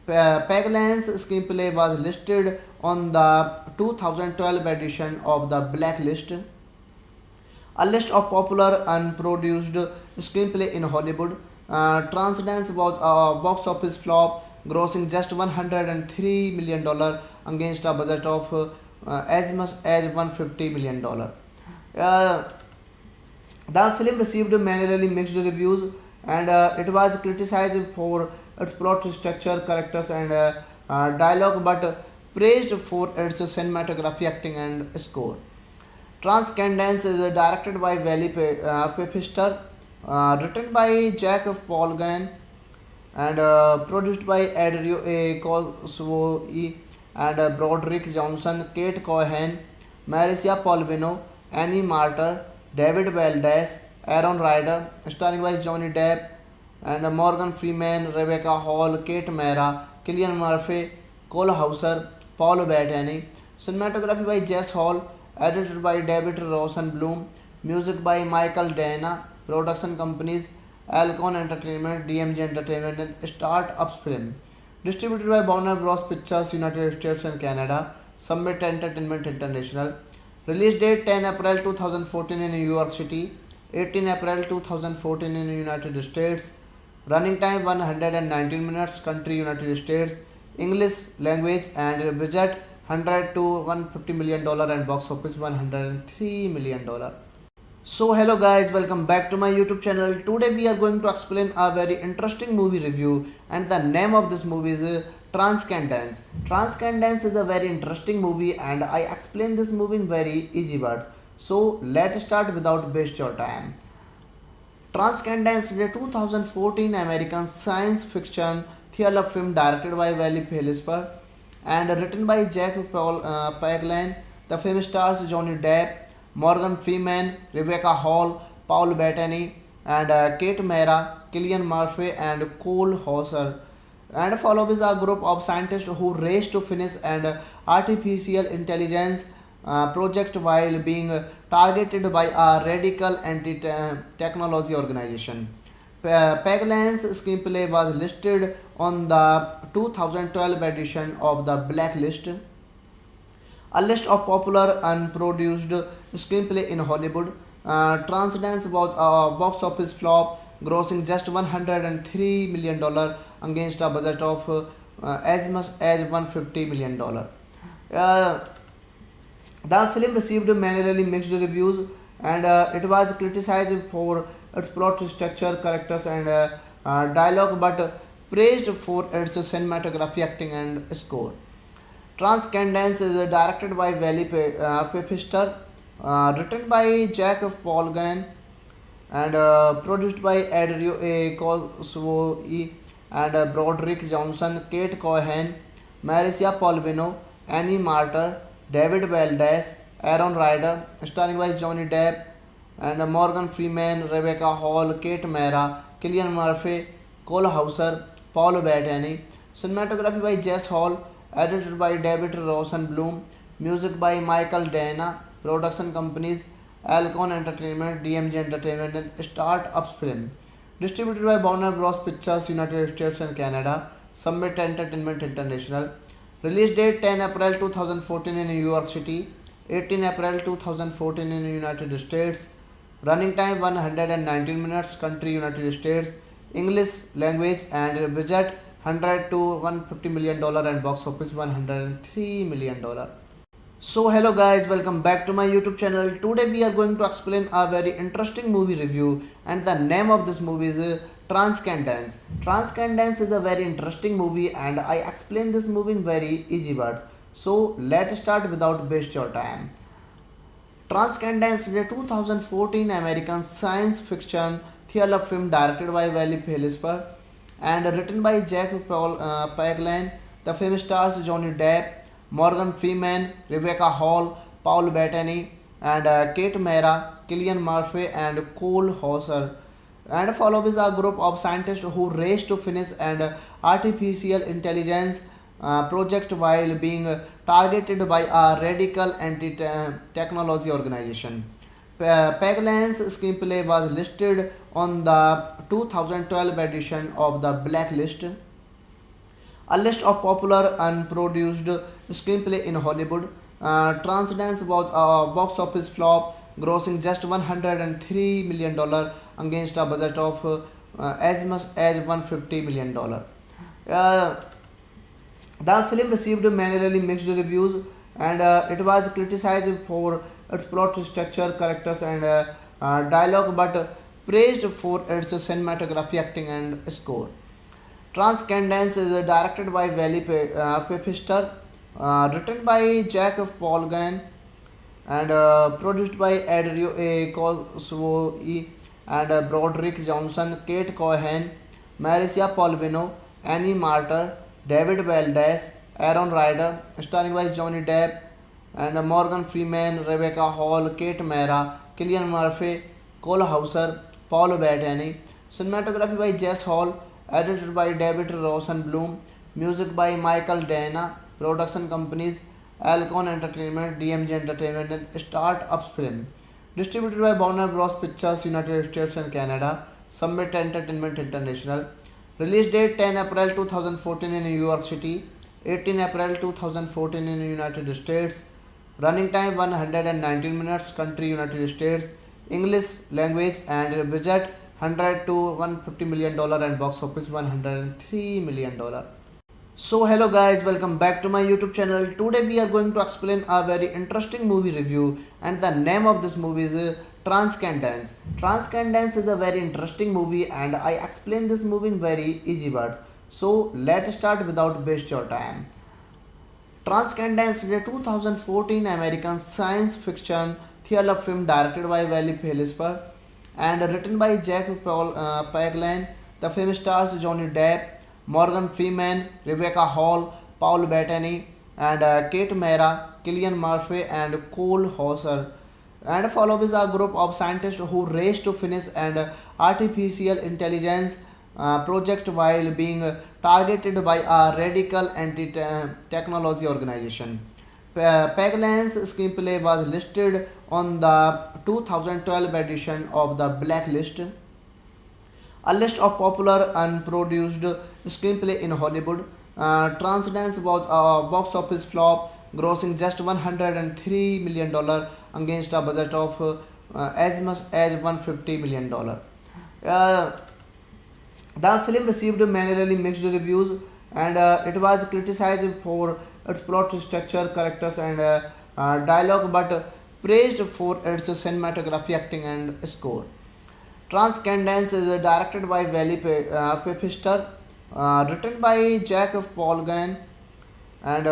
S2: Paglan's screenplay was listed on the 2012 edition of the Blacklist, a list of popular unproduced screenplay in Hollywood. Transdance was a box office flop, grossing just $103 million against a budget of as much as $150 million. Uh, the film received mainly mixed reviews, and it was criticized for its plot structure, characters, and dialogue, but praised for its cinematography, acting, and score. Transcendence is directed by Wally Pfister, written by Jack Polgan, and produced by Andrew A. Cosway and Broderick Johnson, Kate Cohen, Marcia Polvino, Annie Martyr, David Valdez, Aaron Ryder, starring by Johnny Depp and Morgan Freeman, Rebecca Hall, Kate Mara, Killian Murphy, Cole Hauser, Paul Bettany, cinematography by Jess Hall, edited by David Rosenblum, music by Michael Dana, production companies Alcon Entertainment, DMG Entertainment, and Start-Ups Film. Distributed by Warner Bros. Pictures, United States and Canada. Summit Entertainment International. Release date 10 April 2014 in New York City, 18 April 2014 in the United States. Running time 119 minutes. Country United States. English language, and budget 100 to $150 million and box office $103 million. So hello guys, welcome back to my YouTube channel. Today we are going to explain a very interesting movie review, and the name of this movie is Transcendence. Transcendence is a very interesting movie and I explain this movie in very easy words. So let's start without waste your time. Transcendence is a 2014 American science fiction thriller film directed by Wally Phelps and written by Jack Paglan. The film stars Johnny Depp, Morgan Freeman, Rebecca Hall, Paul Bettany, and Kate Mara, Killian Murphy, and Cole Hauser, and follows a group of scientists who race to finish an artificial intelligence project while being targeted by a radical anti-technology organization. Paglan's screenplay was listed on the 2012 edition of the Blacklist, a list of popular unproduced screenplay in Hollywood. Transdance was a box office flop, grossing just $103 million against a budget of as much as $150 million. Uh, the film received mainly mixed reviews, and it was criticized for its plot structure, characters, and dialogue, but praised for its cinematography, acting, and score. Transcendence is directed by Wally Pfister, written by Jack Polgan, and produced by Andrew A. Cosway and Broderick Johnson, Kate Cohen, Marcia Polvino, Annie Martyr, David Valdez, Aaron Ryder, starring by Johnny Depp and Morgan Freeman, Rebecca Hall, Kate Mara, Killian Murphy, Cole Hauser, Paul Bettany, cinematography by Jess Hall, edited by David Rosenblum, music by Michael Dana, production companies Alcon Entertainment, DMG Entertainment, and Start-Ups Film. Distributed by Warner Bros. Pictures, United States and Canada. Summit Entertainment International. Release date 10 April 2014 in New York City, 18 April 2014 in the United States. Running time 119 minutes. Country United States. English language, and budget 100 to $150 million and box office $103 million. So hello guys, welcome back to my YouTube channel. Today we are going to explain a very interesting movie review, and the name of this movie is Transcendence. Transcendence is a very interesting movie and I explain this movie in very easy words. So let's start without waste your time. Transcendence is a 2014 American science fiction thriller film directed by Wally Phelps and written by Jack Paglan. The film stars Johnny Depp, Morgan Freeman, Rebecca Hall, Paul Bettany, and Kate Mara, Killian Murphy, and Cole Hauser. And follows a group of scientists who race to finish an artificial intelligence project while being targeted by a radical anti-technology organization. Paglan's screenplay was listed on the 2012 edition of the Blacklist, a list of popular unproduced screenplay in Hollywood. Transdance was a box office flop, grossing just $103 million against a budget of as much as $150 million. Uh, the film received mainly mixed reviews and it was criticized for its plot structure, characters, and dialogue, but praised for its cinematography, acting, and score. Transcendence is directed by Wally Pfister, written by Jack Polgan, and produced by Adrio A. Cosway and Broderick Johnson, Kate Cohen, Marcia Polvino, Annie Martyr, David Valdez, Aaron Ryder, starring by Johnny Depp and Morgan Freeman, Rebecca Hall, Kate Mara, Killian Murphy, Cole Hauser, Paul Bettany, cinematography by Jess Hall, edited by David Rosenblum, music by Michael Dana, production companies Alcon Entertainment, DMG Entertainment, and Start-Ups Film. Distributed by Warner Bros. Pictures, United States and Canada. Summit Entertainment International. Release date 10 April 2014 in New York City, 18 April 2014 in the United States. Running time 119 minutes. Country United States. English language and budget 100 to $150 million and box office $103 million. So hello guys, welcome back to my YouTube channel. Today we are going to explain a very interesting movie review and the name of this movie is Transcendence. Transcendence is a very interesting movie and I explain this movie in very easy words. So let's start without waste your time. Transcendence is a 2014 American science fiction thriller film directed by Wally Phelps and written by Jack Paglan. The film stars Johnny Depp, Morgan Freeman, Rebecca Hall, Paul Bettany, and Kate Mara, Killian Murphy, and Cole Hauser. And follows a group of scientists who race to finish an artificial intelligence project while being targeted by a radical anti-technology organization. Paglan's screenplay was listed on the 2012 edition of the Blacklist, a list of popular unproduced screenplay in Hollywood. Transdance was a box office flop, grossing just $103 million against a budget of as much as $150 million. Uh, the film received mainly mixed reviews and it was criticized for its plot structure, characters, and dialogue, but praised for its cinematography, acting, and score. Transcendence is directed by Wally Pfister, written by Jack Polgan, and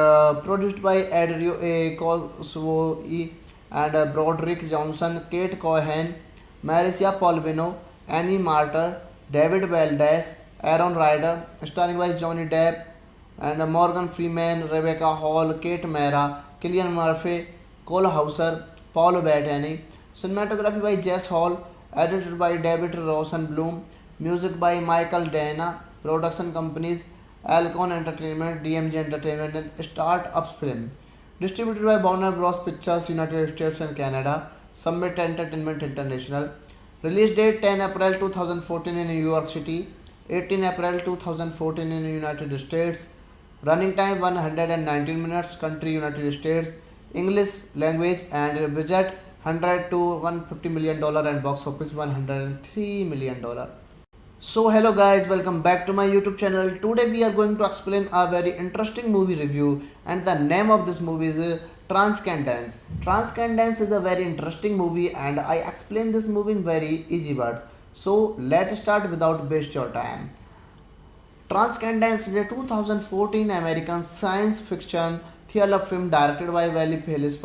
S2: produced by Adrio A. Cosway and Broderick Johnson, Kate Cohen, Marcia Polvino, Annie Martyr, David Valdez, Aaron Ryder, starring by Johnny Depp and Morgan Freeman, Rebecca Hall, Kate Mara, Killian Murphy, Cole Hauser, Paul Bettany, cinematography by Jess Hall, edited by David Rosenblum, music by Michael Dana, production companies Alcon Entertainment, DMG Entertainment, and Start-Ups Film. Distributed by Warner Bros. Pictures, United States and Canada. Summit Entertainment International. Release date 10 April 2014 in New York City, 18 April 2014 in the United States. Running time 119 minutes. Country United States. English language and budget 100 to $150 million and box office $103 million. So hello guys, welcome back to my YouTube channel. Today we are going to explain a very interesting movie review and the name of this movie is Transcendence. Transcendence is a very interesting movie and I explain this movie in very easy words. So let's start without waste your time. Transcendence is a 2014 American science fiction thriller film directed by Wally Phelps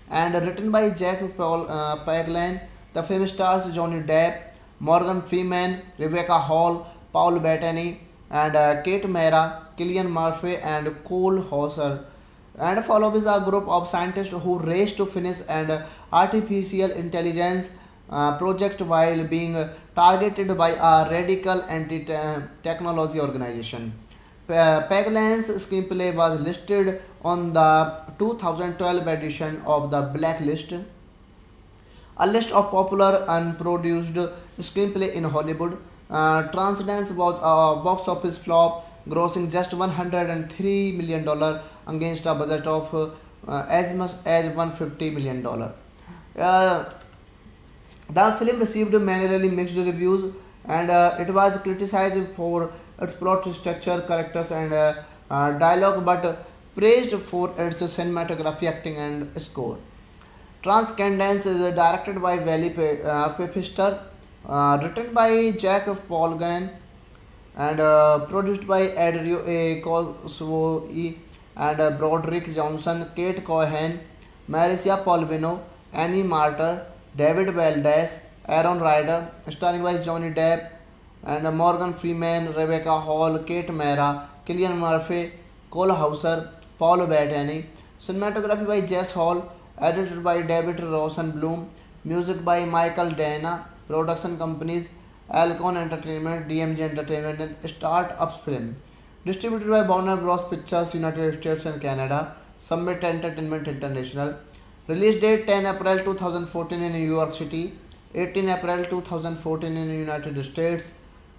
S2: and written by Jack Paglan. The film stars Johnny Depp, Morgan Freeman, Rebecca Hall, Paul Bettany, and Kate Mara, Killian Murphy, and Cole Hauser, and follows a group of scientists who race to finish an artificial intelligence project while being targeted by a radical anti-technology organization. Paglan's screenplay was listed on the 2012 edition of the Blacklist, a list of popular unproduced screenplay in Hollywood. Transdance was a box office flop, grossing just $103 million against a budget of as much as $150 million. Uh, the film received mainly mixed reviews, and it was criticized for its plot structure, characters, and dialogue, but praised for its cinematography, acting, and score. Transcendence is directed by Wally Pfister, written by Jack Polgan, and produced by Andrew A. Cosway and Broderick Johnson, Kate Cohen, Marcia Polvino, Annie Martyr, David Valdez, Aaron Ryder, starring by Johnny Depp and Morgan Freeman, Rebecca Hall, Kate Mara, Killian Murphy, Cole Hauser, Paul Bettany, cinematography by Jess Hall, edited by David Rosenblum, music by Michael Dana, production companies Alcon Entertainment, DMG Entertainment, and Start-Ups Film. Distributed by Warner Bros. Pictures, United States and Canada. Summit Entertainment International. Release date 10 April 2014 in New York City, 18 April 2014 in the United States.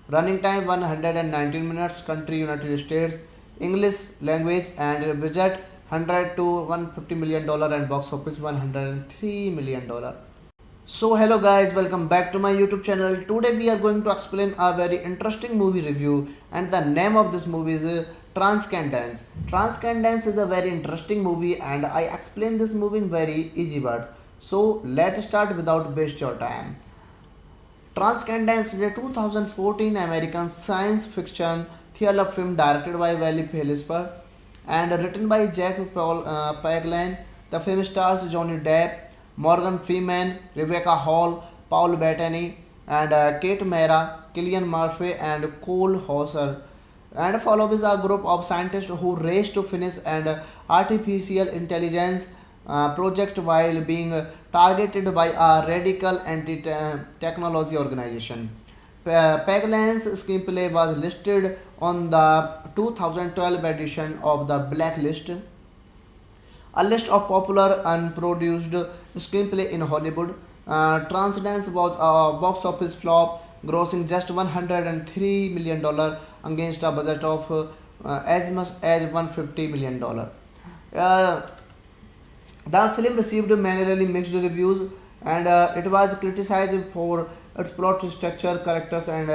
S2: Running time 119 minutes. Country United States. English language, and budget 100 to $150 million and box office $103 million. So hello guys, welcome back to my YouTube channel. Today we are going to explain a very interesting movie review, and the name of this movie is Transcendence. Transcendence is a very interesting movie, and I explain this movie in very easy words. So let's start without waste your time. Transcendence is a 2014 American science fiction thriller film directed by Wally Phelps and written by Jack Paglan. The film stars Johnny Depp, Morgan Freeman, Rebecca Hall, Paul Bettany, and Kate Mara, Killian Murphy, and Cole Hauser, and follows a group of scientists who race to finish an artificial intelligence project while being targeted by a radical anti-technology organization. Paglan's screenplay was listed on the 2012 edition of the Blacklist, a list of popular unproduced screenplay in Hollywood. Transdance was a box office flop, grossing just $103 million against a budget of as much as $150 million. Uh, the film received mainly mixed reviews, and it was criticized for its plot structure, characters, and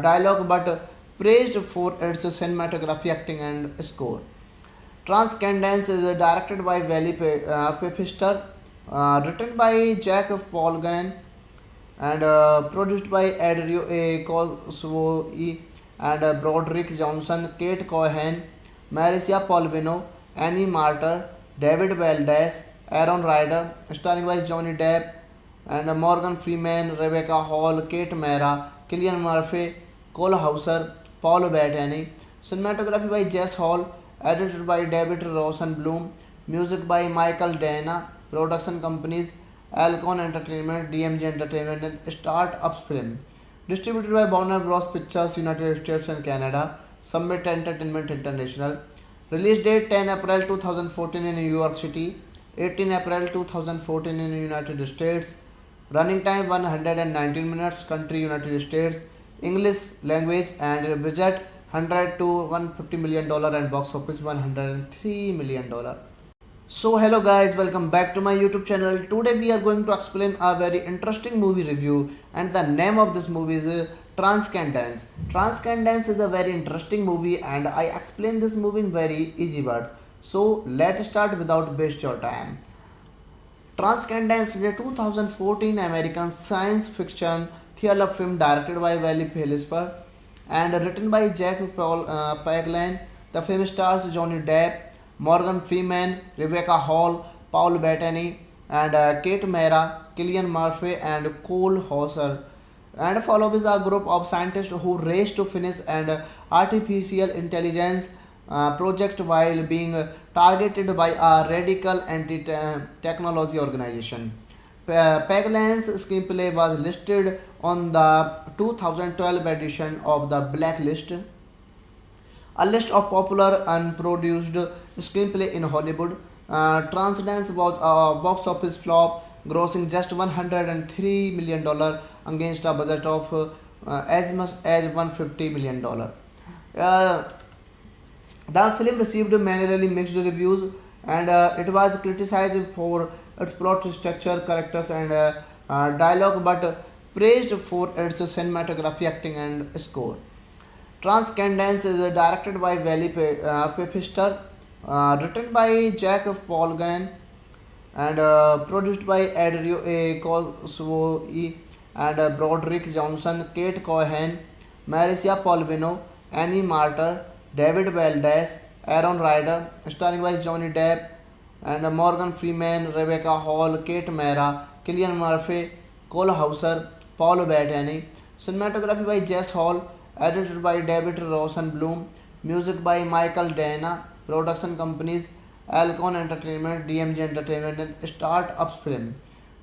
S2: dialogue, but praised for its cinematography, acting, and score. Transcendence is directed by Wally Pfister, written by Jack Polgan, and produced by Andrew A. Cosway and Broderick Johnson, Kate Cohen, Marcia Polvino, Annie Martyr, David Valdez, Aaron Ryder, starring by Johnny Depp and Morgan Freeman, Rebecca Hall, Kate Mara, Killian Murphy, Cole Hauser, Paul Bettany, cinematography by Jess Hall, edited by David Rosenblum, music by Michael Dana, production companies Alcon Entertainment, DMG Entertainment, and Start-Ups Film. Distributed by Warner Bros. Pictures, United States and Canada. Summit Entertainment International. Release date 10 April 2014 in New York City, 18 April 2014 in the United States. Running time 119 minutes. Country United States. English language, and budget 100 to $150 million and box office $103 million. So hello guys, welcome back to my YouTube channel. Today we are going to explain a very interesting movie review, and the name of this movie is Transcendence. Transcendence is a very interesting movie, and I explain this movie in very easy words. So let's start without waste your time. Transcendence is a 2014 American science fiction thriller film directed by Wally Philipper and written by Paglan. The film stars Johnny Depp, Morgan Freeman, Rebecca Hall, Paul Bettany, and Kate Mara, Killian Murphy, and Cole Hauser. And follows a group of scientists who race to finish an artificial intelligence project while being targeted by a radical anti-technology organization. Paglan's screenplay was listed on the 2012 edition of the Blacklist, a list of popular unproduced screenplay in Hollywood. Transdance was a box office flop, grossing just $103 million against a budget of as much as $150 million. Uh, the film received mainly mixed reviews and it was criticized for its plot structure, characters, and dialogue, but praised for its cinematography, acting, and score. Transcendence is directed by Valley Pfister, written by Jack Polgan, and produced by Andrew A. Cosway and Broderick Johnson, Kate Cohen, Marcia Polvino, Annie Martyr, David Valdez, Aaron Ryder, starring by Johnny Depp and Morgan Freeman, Rebecca Hall, Kate Mara, Killian Murphy, Cole Hauser, Paul Bettany, cinematography by Jess Hall, edited by David Rosenblum, music by Michael Dana, production companies Alcon Entertainment, DMG Entertainment, and Start-Ups Film.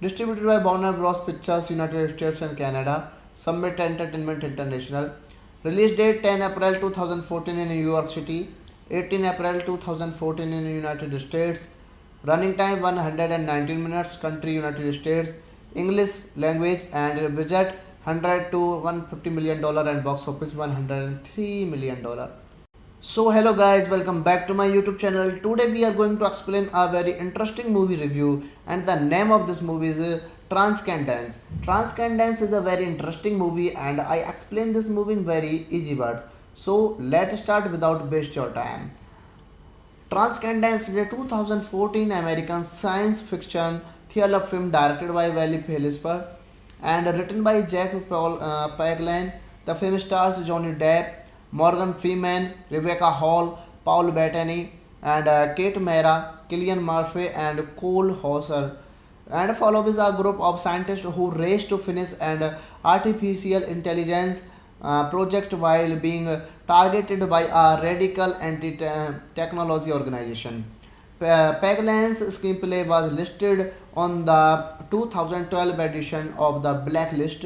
S2: Distributed by Warner Bros. Pictures, United States and Canada, Summit Entertainment International. Release date 10 April 2014 in New York City, 18 April 2014 in the United States. Running time 119 minutes, country United States, English language, and budget 100 to $150 million and box office $103 million. So hello guys, welcome back to my YouTube channel. Today we are going to explain a very interesting movie review, and the name of this movie is Transcendence. Transcendence is a very interesting movie and I explain this movie in very easy words. So let's start without waste your time. Transcendence is a 2014 American science fiction thriller film directed by Wally Philipper and written by Paglan. The film stars Johnny Depp, Morgan Freeman, Rebecca Hall, Paul Bettany, and Kate Mara, Killian Murphy, and Cole Hauser. And follows a group of scientists who race to finish an artificial intelligence project while being targeted by a radical anti-technology organization. Paglan's screenplay was listed on the 2012 edition of the Blacklist,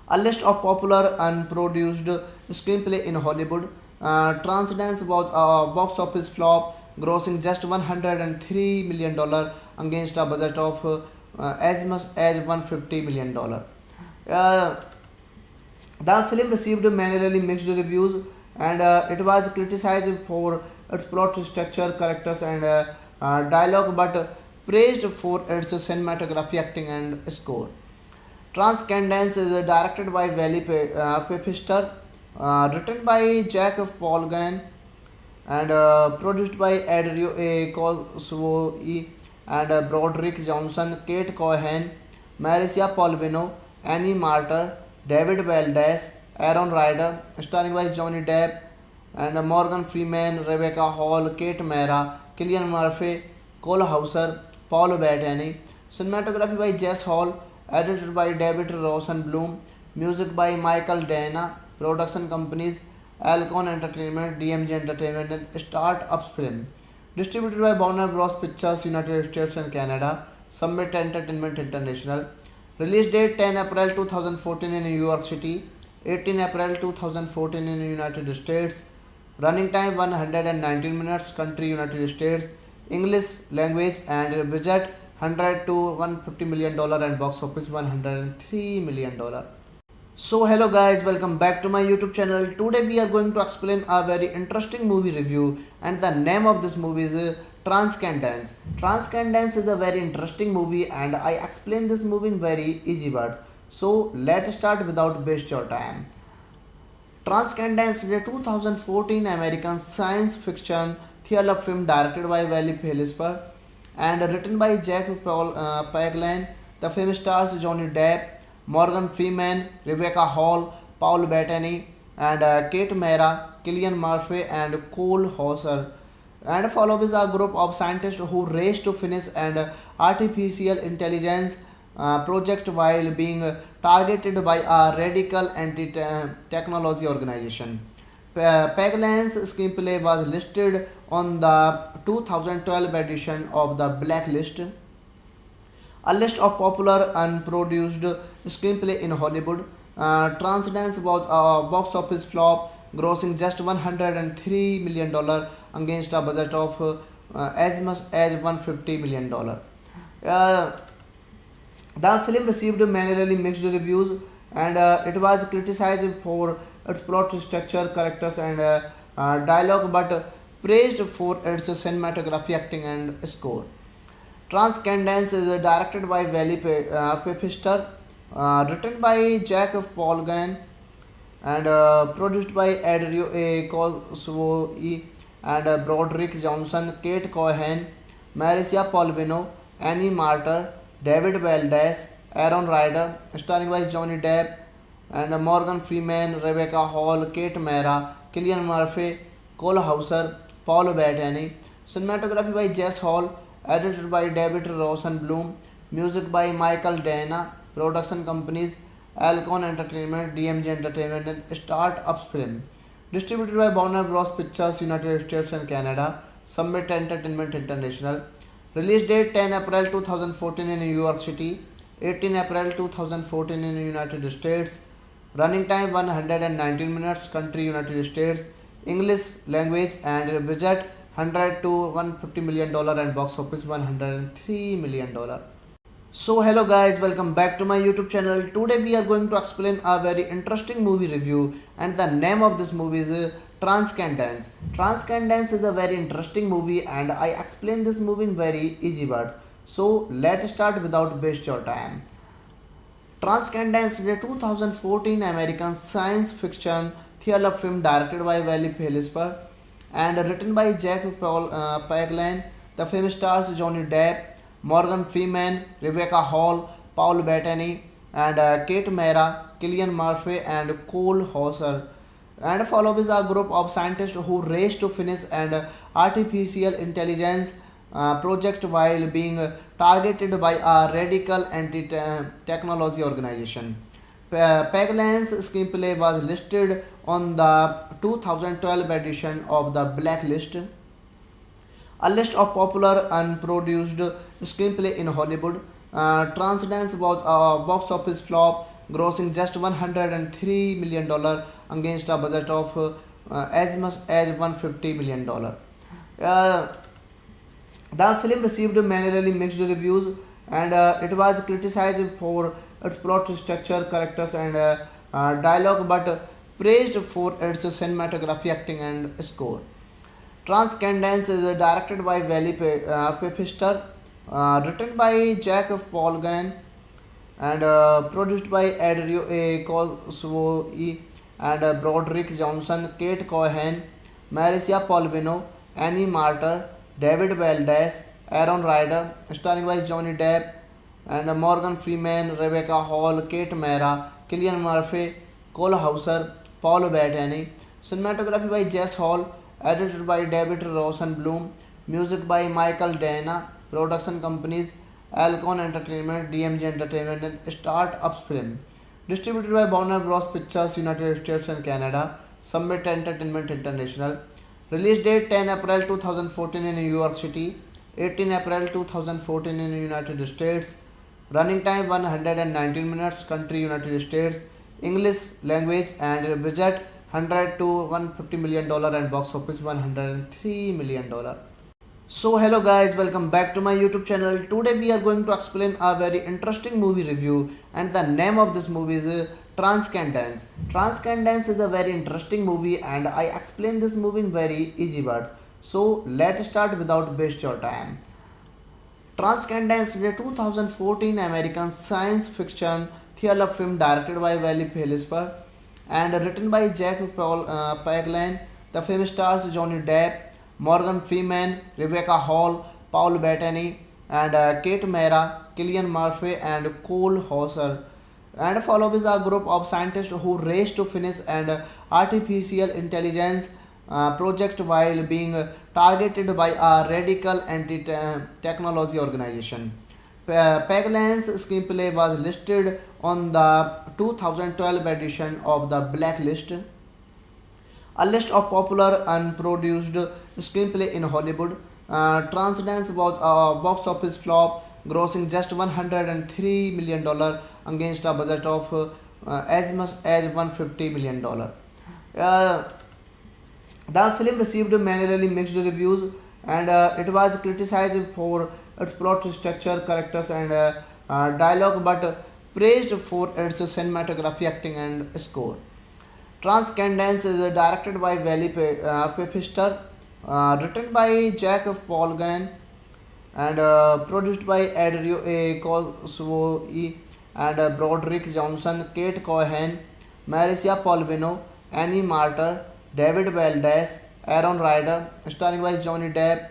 S2: a list of popular unproduced screenplay in Hollywood. Transdance was a box office flop, grossing just $103 million against a budget of as much as $150 million. The film received mainly mixed reviews and it was criticized for its plot structure, characters, and dialogue, but praised for its cinematography, acting, and score. Transcendence is directed by Valley Pfister, written by Jack Polgan, and produced by Andrew A. Cosway and Broderick Johnson, Kate Cohen, Marcia Polvino, Annie Martyr, David Valdez, Aaron Ryder, starring by Johnny Depp and Morgan Freeman, Rebecca Hall, Kate Mara, Killian Murphy, Cole Hauser, Paul Bettany, cinematography by Jess Hall, edited by David Rosenblum, music by Michael Dana, production companies Alcon Entertainment, DMG Entertainment, and Start-Ups Film. Distributed by Warner Bros. Pictures, United States and Canada, Summit Entertainment International. Release date 10 April 2014 in New York City, 18 April 2014 in the United States. Running time 119 minutes, country United States, English language, and budget 100 to $150 million and box office $103 million. So hello guys, welcome back to my YouTube channel. Today we are going to explain a very interesting movie review, and the name of this movie is Transcendence. Transcendence is a very interesting movie and I explain this movie in very easy words. So let's start without waste your time. Transcendence is a 2014 American science fiction thriller film directed by Wally Philipper and written by Jack Paglan. The film stars Johnny Depp, Morgan Freeman, Rebecca Hall, Paul Bettany, and Kate Mara, Killian Murphy, and Cole Hauser. And follow is a group of scientists who race to finish an artificial intelligence project while being targeted by a radical anti-technology organization. Paglan's screenplay was listed on the 2012 edition of the Blacklist, a list of popular unproduced screenplay in Hollywood. Transdance was a box office flop, grossing just $103 million against a budget of as much as $150 million. Uh, the film received mainly mixed reviews, and it was criticized for its plot structure, characters, and dialogue, but praised for its cinematography, acting, and score. Transcendence is directed by Valley Pfister, written by Jack Polgan, and produced by Andrew A. Cosway and Broderick Johnson, Kate Cohen, Marcia Polvino, Annie Martyr, David Valdez, Aaron Ryder, starring by Johnny Depp and Morgan Freeman, Rebecca Hall, Kate Mara, Killian Murphy, Cole Hauser, Paul Bettany, cinematography by Jess Hall, edited by David Rosenblum, music by Michael Dana, production companies Alcon Entertainment, DMG Entertainment, and Start-Ups Film. Distributed by Warner Bros. Pictures, United States and Canada. Summit Entertainment International. Release date 10 April 2014 in New York City, 18 April 2014 in the United States. Running time 119 minutes. Country United States. English language, and budget 100 to $150 million and box office $103 million. So hello guys, welcome back to my YouTube channel. Today we are going to explain a very interesting movie review, and the name of this movie is Transcendence. Transcendence is a very interesting movie, and I explain this movie in very easy words. So let's start without waste your time. Transcendence is a 2014 American science fiction thriller film directed by Valley Pfister and written by Jack Paglan. The film stars Johnny Depp, Morgan Freeman, Rebecca Hall, Paul Bettany, and Kate Mara, Killian Murphy, and Cole Hauser. And follows a group of scientists who race to finish an artificial intelligence project while being targeted by a radical anti-technology organization. Paglan's screenplay was listed on the 2012 edition of the Blacklist, a list of popular unproduced screenplay in Hollywood. Transdance was a box office flop, grossing just $103 million against a budget of as much as $150 million. Uh, the film received mainly mixed reviews, and it was criticized for its plot structure, characters, and dialogue, but praised for its cinematography, acting, and score. Transcendence is directed by Valley Pfister, written by Jack Polgan, and produced by Andrew A. Cosway and Broderick Johnson, Kate Cohen, Marcia Polvino, Annie Martyr, David Valdez, Aaron Ryder, starring by Johnny Depp and Morgan Freeman, Rebecca Hall, Kate Mara, Killian Murphy, Cole Hauser, Paul Bettany, cinematography by Jess Hall, edited by David Rosenblum, music by Michael Dana, production companies Alcon Entertainment, DMG Entertainment, and Start-Ups Film. Distributed by Warner Bros. Pictures, United States and Canada. Summit Entertainment International. Release date 10 April 2014 in New York City, 18 April 2014 in the United States. Running time 119 minutes. Country United States. English language, and budget 100 to $150 million and box office $103 million. So hello guys, welcome back to my YouTube channel. Today we are going to explain a very interesting movie review, and the name of this movie is Transcendence. Transcendence is a very interesting movie, and I explain this movie in very easy words. So let's start without waste your time. Transcendence is a 2014 American science fiction thriller film directed by Valley Pfister and written by Jack Paglan. The film stars Johnny Depp, Morgan Freeman, Rebecca Hall, Paul Bettany, and Kate Mara, Killian Murphy, and Cole Hauser. and follows a group of scientists who race to finish an artificial intelligence project while being targeted by a radical anti-technology organization. Paglan's screenplay was listed on the 2012 edition of the Blacklist, a list of popular unproduced screenplay in Hollywood. Transdance was a box office flop, grossing just $103 million against a budget of as much as $150 million. Uh, the film received mainly mixed reviews, and it was criticized for its plot structure, characters, and dialogue, but praised for its cinematography, acting, and score. Transcendence is directed by Valley Pfister, written by Jack Polgan, and produced by Adrio A. Coswoi and Broderick Johnson, Kate Cohen, Marcia Polvino, Annie Martyr, David Valdez, Aaron Ryder, starring by Johnny Depp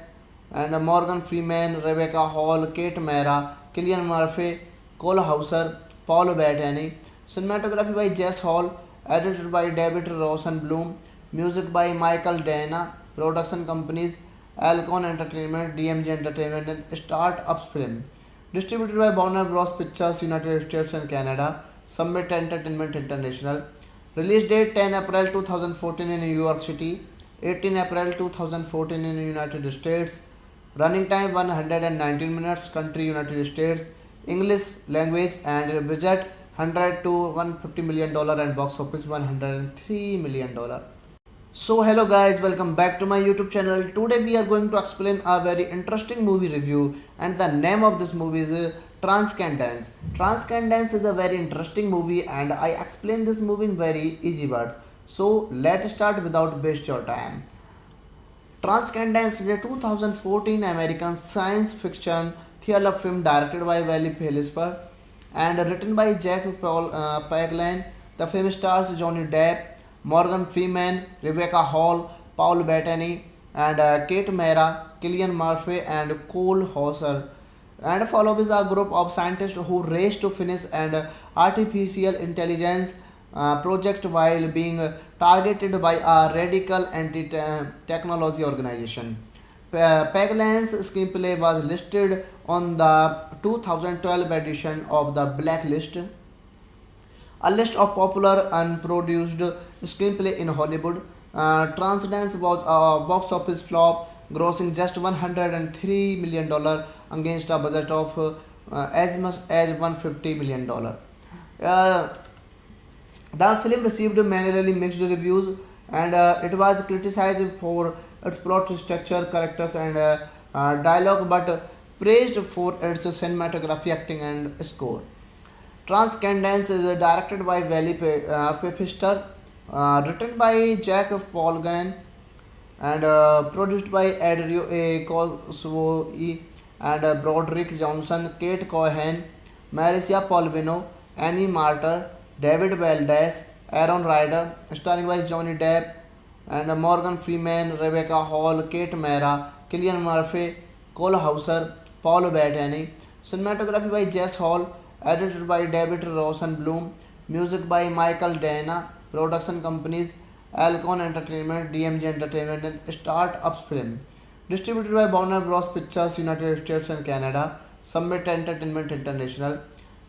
S2: and Morgan Freeman, Rebecca Hall, Kate Mara, Killian Murphy, Cole Hauser, Paul Bettany. Cinematography by Jess Hall, edited by David Rosenblum, music by Michael Dana, production companies Alcon Entertainment, DMG Entertainment, and Start-Ups Film. Distributed by Warner Bros. Pictures, United States and Canada. Summit Entertainment International. Release date 10 April 2014 in New York City, 18 April 2014 in the United States. Running time 119 minutes. Country United States. English language, and budget 100 to $150 million and box office $103 million. So hello guys, welcome back to my YouTube channel. Today we are going to explain a very interesting movie review, and the name of this movie is Transcendence. Transcendence is a very interesting movie, and I explain this movie in very easy words. So let's start without waste your time. Transcendence is a 2014 American science fiction thriller film directed by Valley Pfister and written by Paglan. The film stars Johnny Depp, Morgan Freeman, Rebecca Hall, Paul Bettany, and Kate Mara, Killian Murphy, and Cole Hauser, and follows a group of scientists who race to finish an artificial intelligence project while being targeted by a radical anti-technology organization. Paglan's screenplay was listed on the 2012 edition of the Blacklist, a list of popular unproduced screenplay in Hollywood. Transdance was a box office flop, grossing just $103 million against a budget of as much as $150 million. Uh, the film received mainly mixed reviews, and it was criticized for its plot structure, characters, and dialogue, but praised for its cinematography, acting, and score. Transcendence is directed by Valley Pfister, written by Jack Polgan, and produced by Adrio A. Coswoi and Broderick Johnson, Kate Cohen, Marcia Polvino, Annie Martyr, David Valdez, Aaron Ryder, starring by Johnny Depp and Morgan Freeman, Rebecca Hall, Kate Mara, Killian Murphy, Cole Hauser, Paul Bettany. Cinematography by Jess Hall, edited by David Rosenblum, music by Michael Dana, production companies Alcon Entertainment, DMG Entertainment, and Start-Ups Film. Distributed by Warner Bros. Pictures, United States and Canada. Summit Entertainment International.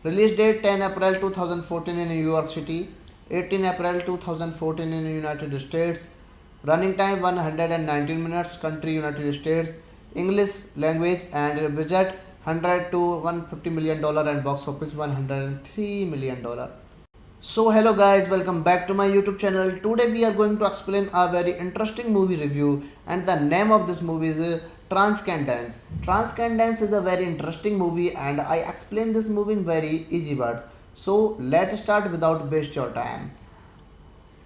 S2: Release date 10 April 2014 in New York City, 18 April 2014 in the United States. Running time 119 minutes. Country United States. English language, and budget 100 to $150 million and box office $103 million. So hello guys, welcome back to my YouTube channel. Today we are going to explain a very interesting movie review, and the name of this movie is Transcendence. Transcendence is a very interesting movie, and I explain this movie in very easy words. So let's start without waste your time.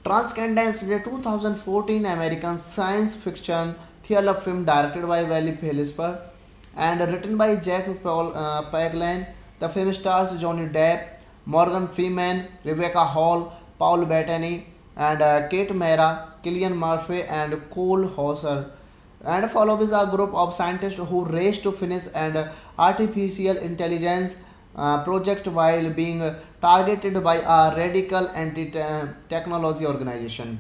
S2: Transcendence is a 2014 American science fiction thriller film directed by Valley Pfister and written by Jack Paglan. The film stars Johnny Depp, Morgan Freeman, Rebecca Hall, Paul Bettany, and Kate Mara, Killian Murphy, and Cole Hauser, and follows a group of scientists who race to finish an artificial intelligence project while being targeted by a radical anti-technology organization.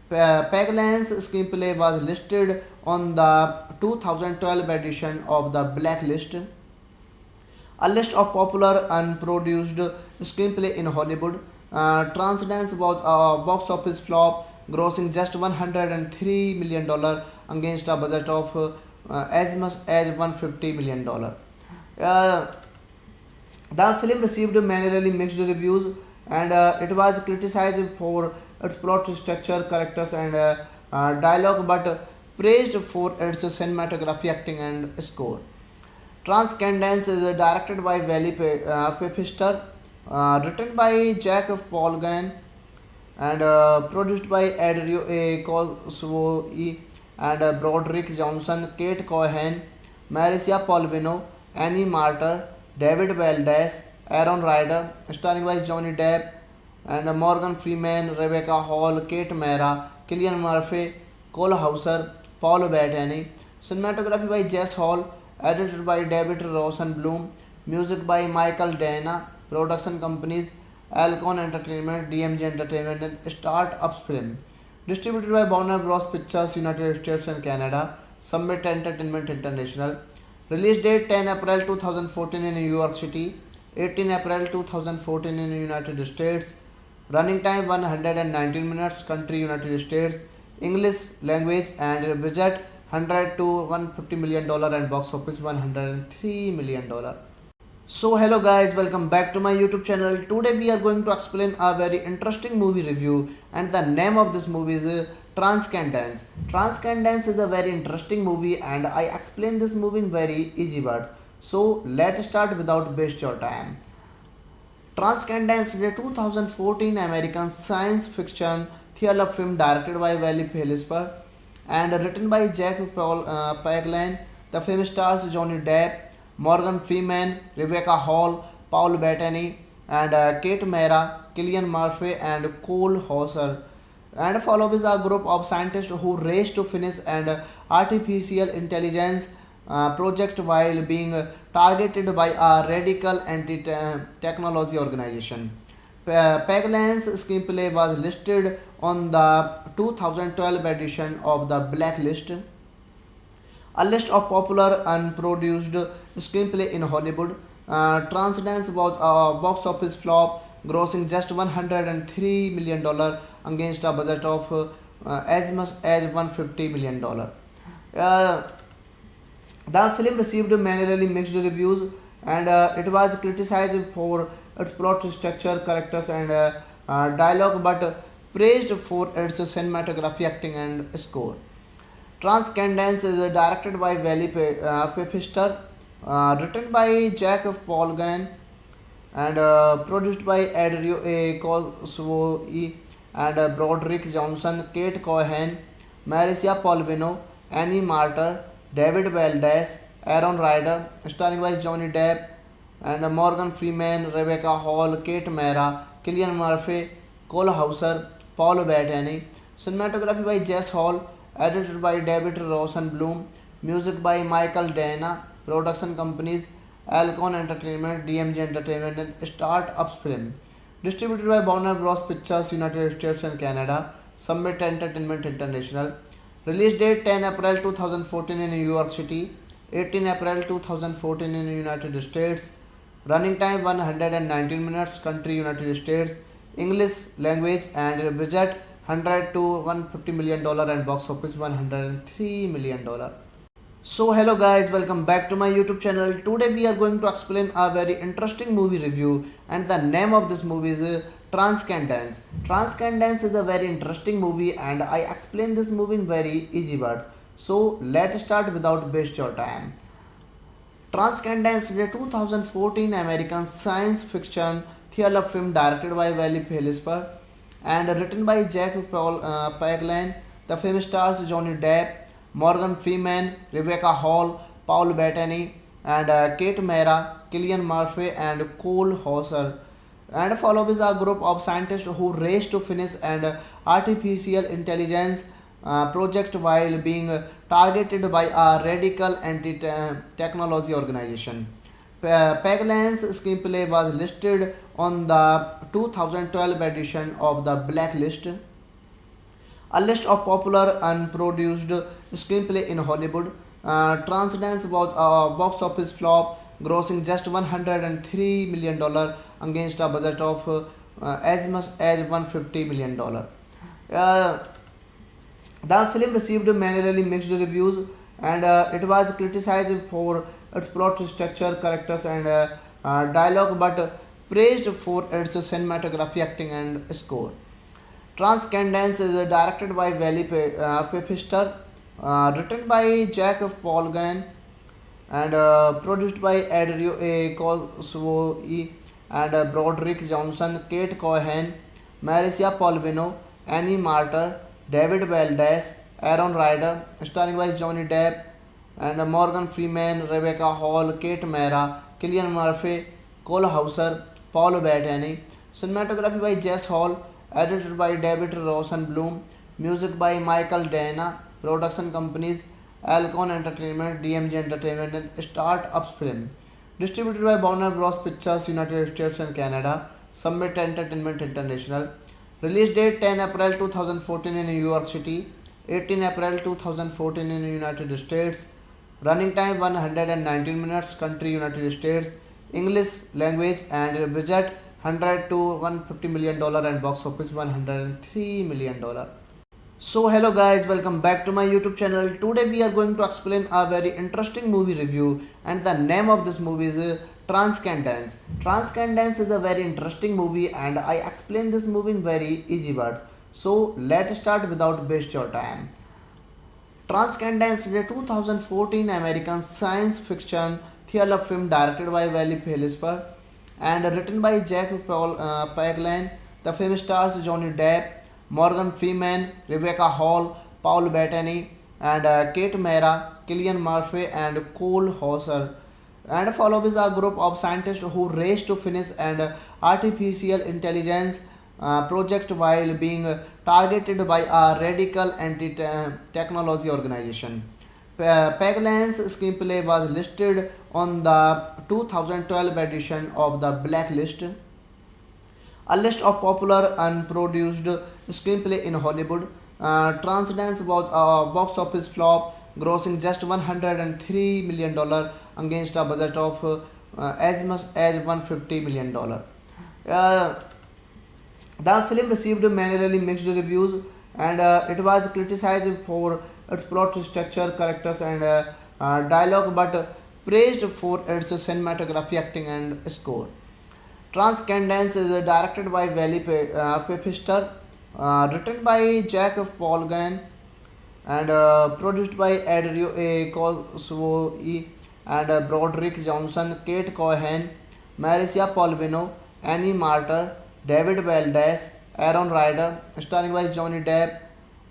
S2: Paglan's screenplay was listed on the 2012 edition of the Blacklist, a list of popular unproduced screenplay in Hollywood. Transdance was a box office flop, grossing just $103 million against a budget of as much as $150 million. Uh, the film received mainly mixed reviews, and it was criticized for its plot structure, characters, and dialogue, but praised for its cinematography, acting, and score. Transcendence is directed by Valley Pfister, written by Jack Polgan, and produced by Adrio A. Coswoi and Broderick Johnson, Kate Cohen, Marcia Polvino, Annie Martyr, David Valdez, Aaron Ryder, starring by Johnny Depp and Morgan Freeman, Rebecca Hall, Kate Mara, Killian Murphy, Cole Hauser, Paul Bettany. Cinematography by Jess Hall, edited by David Rosenblum, music by Michael Dana, production companies Alcon Entertainment, DMG Entertainment, and Start-Ups Film. Distributed by Warner Bros. Pictures, United States and Canada. Summit Entertainment International. Release date 10 April 2014 in New York City, 18 April 2014 in the United States. Running time 119 minutes. Country United States. English language, and budget $100 to $150 million and box office $103 million. So hello guys, welcome back to my YouTube channel. Today we are going to explain a very interesting movie review, and the name of this movie is Transcendence. Transcendence is a very interesting movie, and I explain this movie in very easy words. So let's start without waste your time. Transcendence is a 2014 American science fiction thriller film directed by Valley Pfister and written by Jack Paglan. The film stars Johnny Depp, Morgan Freeman, Rebecca Hall, Paul Bettany, and Kate Mara, Killian Murphy, and Cole Hauser, and follows a group of scientists who race to finish an artificial intelligence project while being targeted by a radical anti-technology organization. Paglan's screenplay was listed on the 2012 edition of the Blacklist, a list of popular unproduced screenplay in Hollywood. Transdance was a box office flop, grossing just $103 million against a budget of as much as $150 million. Uh, the film received mainly mixed reviews, and it was criticized for its plot structure, characters, and dialogue, but praised for its cinematography, acting, and score. Transcendence is directed by Valley Pfister, written by Jack Polgan, and produced by Adrio A. Coswoi and Broderick Johnson, Kate Cohen, Marcia Polvino, Annie Martyr, David Valdez, Aaron Ryder, starring by Johnny Depp and Morgan Freeman, Rebecca Hall, Kate Mara, Killian Murphy, Cole Hauser, Paul Bettany. Cinematography by Jess Hall, edited by David Rosenblum, music by Michael Dana, production companies Alcon Entertainment, DMG Entertainment, and Start-Ups Film. Distributed by Warner Bros. Pictures, United States and Canada. Summit Entertainment International. Release date 10 April 2014 in New York City, 18 April 2014 in the United States. Running time 119 minutes. Country United States. English language, and budget $100 to $150 million and box office $103 million. So hello guys, welcome back to my YouTube channel. Today we are going to explain a very interesting movie review, and the name of this movie is Transcendence. Transcendence is a very interesting movie, and I explain this movie in very easy words. So let's start without waste your time. Transcendence is a 2014 American science fiction thriller film directed by Valley Pfister and written by Jack Paglan. The film stars Johnny Depp, Morgan Freeman, Rebecca Hall, Paul Bettany, and Kate Mara, Killian Murphy, and Cole Hauser, and follows a group of scientists who race to finish an artificial intelligence project while being targeted by a radical anti-technology organization. Paglan's screenplay was listed on the 2012 edition of the Blacklist, a list of popular unproduced screenplay in Hollywood. Transdance was a box office flop, grossing just $103 million against a budget of as much as $150 million. Uh, the film received mainly mixed reviews, and it was criticized for its plot structure, characters, and dialogue, but praised for its cinematography, acting, and score. Transcendence is directed by Valley Pfister, written by Jack Polgan, and produced by Adrio A. Cosway and Broderick Johnson, Kate Cohen, Marcia Polvino, Annie Martyr, David Valdez, Aaron Ryder, starring by Johnny Depp and Morgan Freeman, Rebecca Hall, Kate Mara, Killian Murphy, Cole Hauser, Paul Bettany, cinematography by Jess Hall, edited by David Rosenblum, music by Michael Dana, production companies Alcon Entertainment, DMG Entertainment, and Start-Ups Film. Distributed by Warner Bros. Pictures, United States and Canada. Summit Entertainment International. Release date 10 April 2014 in New York City, 18 April 2014 in United States. Running time 119 minutes. Country United States. English language and budget 100 to $150 million and box office $103 million. So hello guys, welcome back to my YouTube channel. Today we are going to explain a very interesting movie review, and the name of this movie is Transcendence. Transcendence is a very interesting movie, and I explain this movie in very easy words. So let's start without waste your time. Transcendence is a 2014 American science fiction thriller film directed by Valley Pfister and written by Jack Paglan. The film stars Johnny Depp, Morgan Freeman, Rebecca Hall, Paul Bettany, and Kate Mara, Killian Murphy, and Cole Hauser, and follows a group of scientists who race to finish an artificial intelligence project while being targeted by a radical anti-technology organization. Paglan's screenplay was listed on the 2012 edition of the Blacklist, a list of popular unproduced screenplay in Hollywood. Transdance was a box office flop, grossing just $103 million against a budget of as much as $150 million. Uh, the film received mainly mixed reviews, and it was criticized for its plot structure, characters, and dialogue, but praised for its cinematography, acting, and score. Transcendence is directed by Valley Pfister, written by Jack Polgan, and produced by Adrio A. Cosway and Broderick Johnson, Kate Cohen, Marcia Polvino, Annie Martyr, David Valdez, Aaron Ryder, starring by Johnny Depp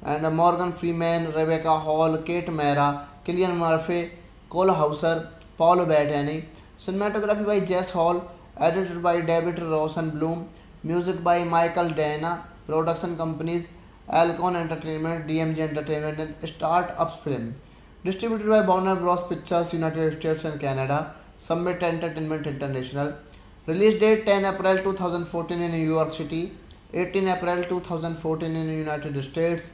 S2: and Morgan Freeman, Rebecca Hall, Kate Mara, Killian Murphy, Cole Hauser, Paul Bettany, cinematography by Jess Hall, edited by David Rosenblum, music by Michael Dana, production companies Alcon Entertainment, DMG Entertainment, and Start-Ups Film. Distributed by Warner Bros. Pictures, United States and Canada. Summit Entertainment International. Release date 10 April 2014 in New York City, 18 April 2014 in United States.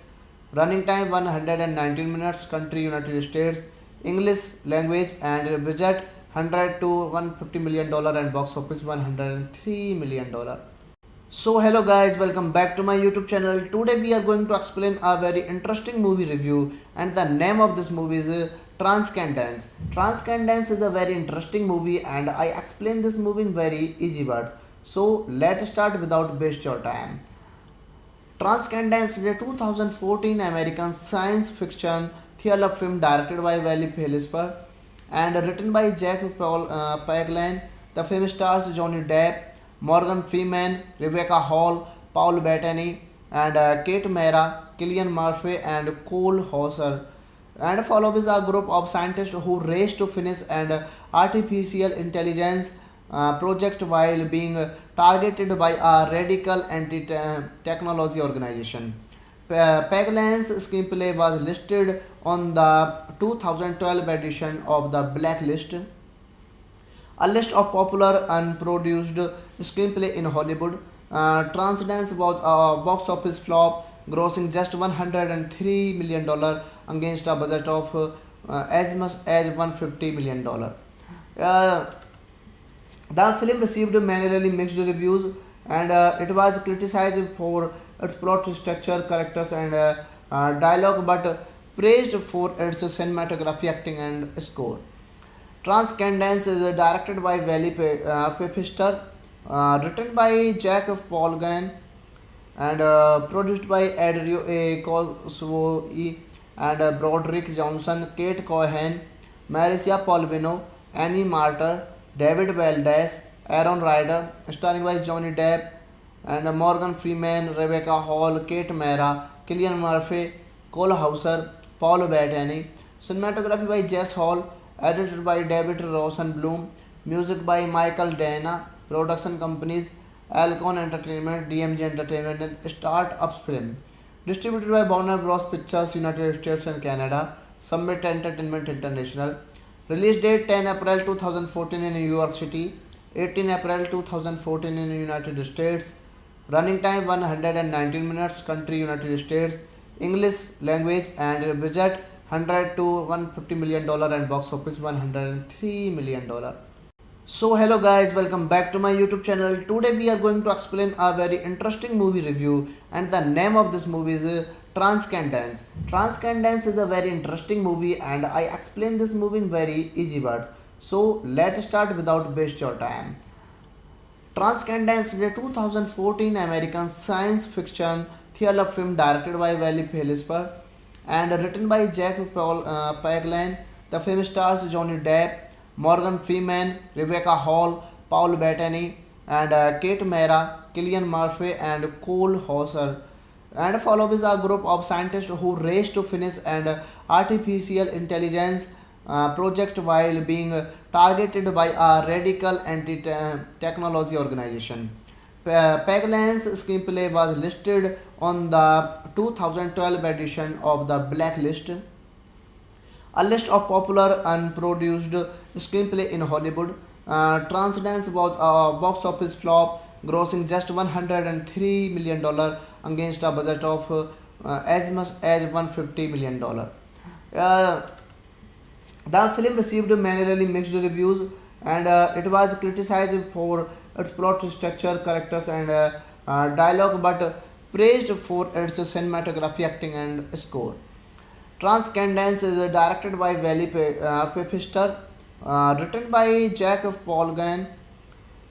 S2: Running time 119 minutes. Country United States. English language and budget 100 to $150 million and box office $103 million. So hello guys, welcome back to my YouTube channel. Today we are going to explain a very interesting movie review, and the name of this movie is Transcendence. Transcendence is a very interesting movie, and I explain this movie in very easy words. So let's start without waste your time. Transcendence is a 2014 American science fiction thriller film directed by Valley Pfister and written by Jack Paglan. The film stars Johnny Depp, Morgan Freeman, Rebecca Hall, Paul Bettany, and Kate Mara, Killian Murphy, and Cole Hauser, and follows a group of scientists who race to finish an artificial intelligence project while being targeted by a radical anti-technology organization. Paglan's screenplay was listed on the 2012 edition of the Blacklist, A list of popular unproduced screenplay in Hollywood. Transdance was a box office flop, grossing just $103 million against a budget of as much as $150 million. Uh, the film received many mixed reviews, and it was criticized for its plot structure, characters, and dialogue, but praised for its cinematography, acting, and score. Transcendence is directed by Valley Pfister, written by Jack Polgan, and produced by Adrio A. Coswoi and Broderick Johnson, Kate Cohen, Marcia Polvino, Annie Martyr, David Valdez, Aaron Ryder, starring by Johnny Depp and Morgan Freeman, Rebecca Hall, Kate Mara, Killian Murphy, Cole Hauser, Paul Bettany, cinematography by Jess Hall, edited by David Rosenblum, music by Michael Dana, production companies Alcon Entertainment, DMG Entertainment, and Start-Ups Film. Distributed by Warner Bros. Pictures, United States and Canada. Summit Entertainment International. Release date 10 April 2014 in New York City, 18 April 2014 in the United States. Running time 119 minutes. Country United States. English language and budget 100 to $150 million and box office $103 million. So hello guys, welcome back to my YouTube channel. Today we are going to explain a very interesting movie review, and the name of this movie is Transcendence. Transcendence is a very interesting movie, and I explain this movie in very easy words. So let's start without waste your time. Transcendence is a 2014 American science fiction thriller film directed by Valley Pfister and written by Jack Paglan. The film stars Johnny Depp, Morgan Freeman, Rebecca Hall, Paul Bettany, and Kate Mara, Killian Murphy, and Cole Hauser, and follows a group of scientists who race to finish an artificial intelligence project while being targeted by a radical anti-technology organization. Paglan's screenplay was listed on the 2012 edition of the Blacklist, a list of popular unproduced screenplay in Hollywood. Transdance was a box office flop, grossing just $103 million against a budget of as much as $150 million. Uh, the film received many mixed reviews, and it was criticized for its plot structure, characters, and dialogue, but praised for its cinematography, acting, and score. Transcendence is directed by Valley Pfister, written by Jack Polgan,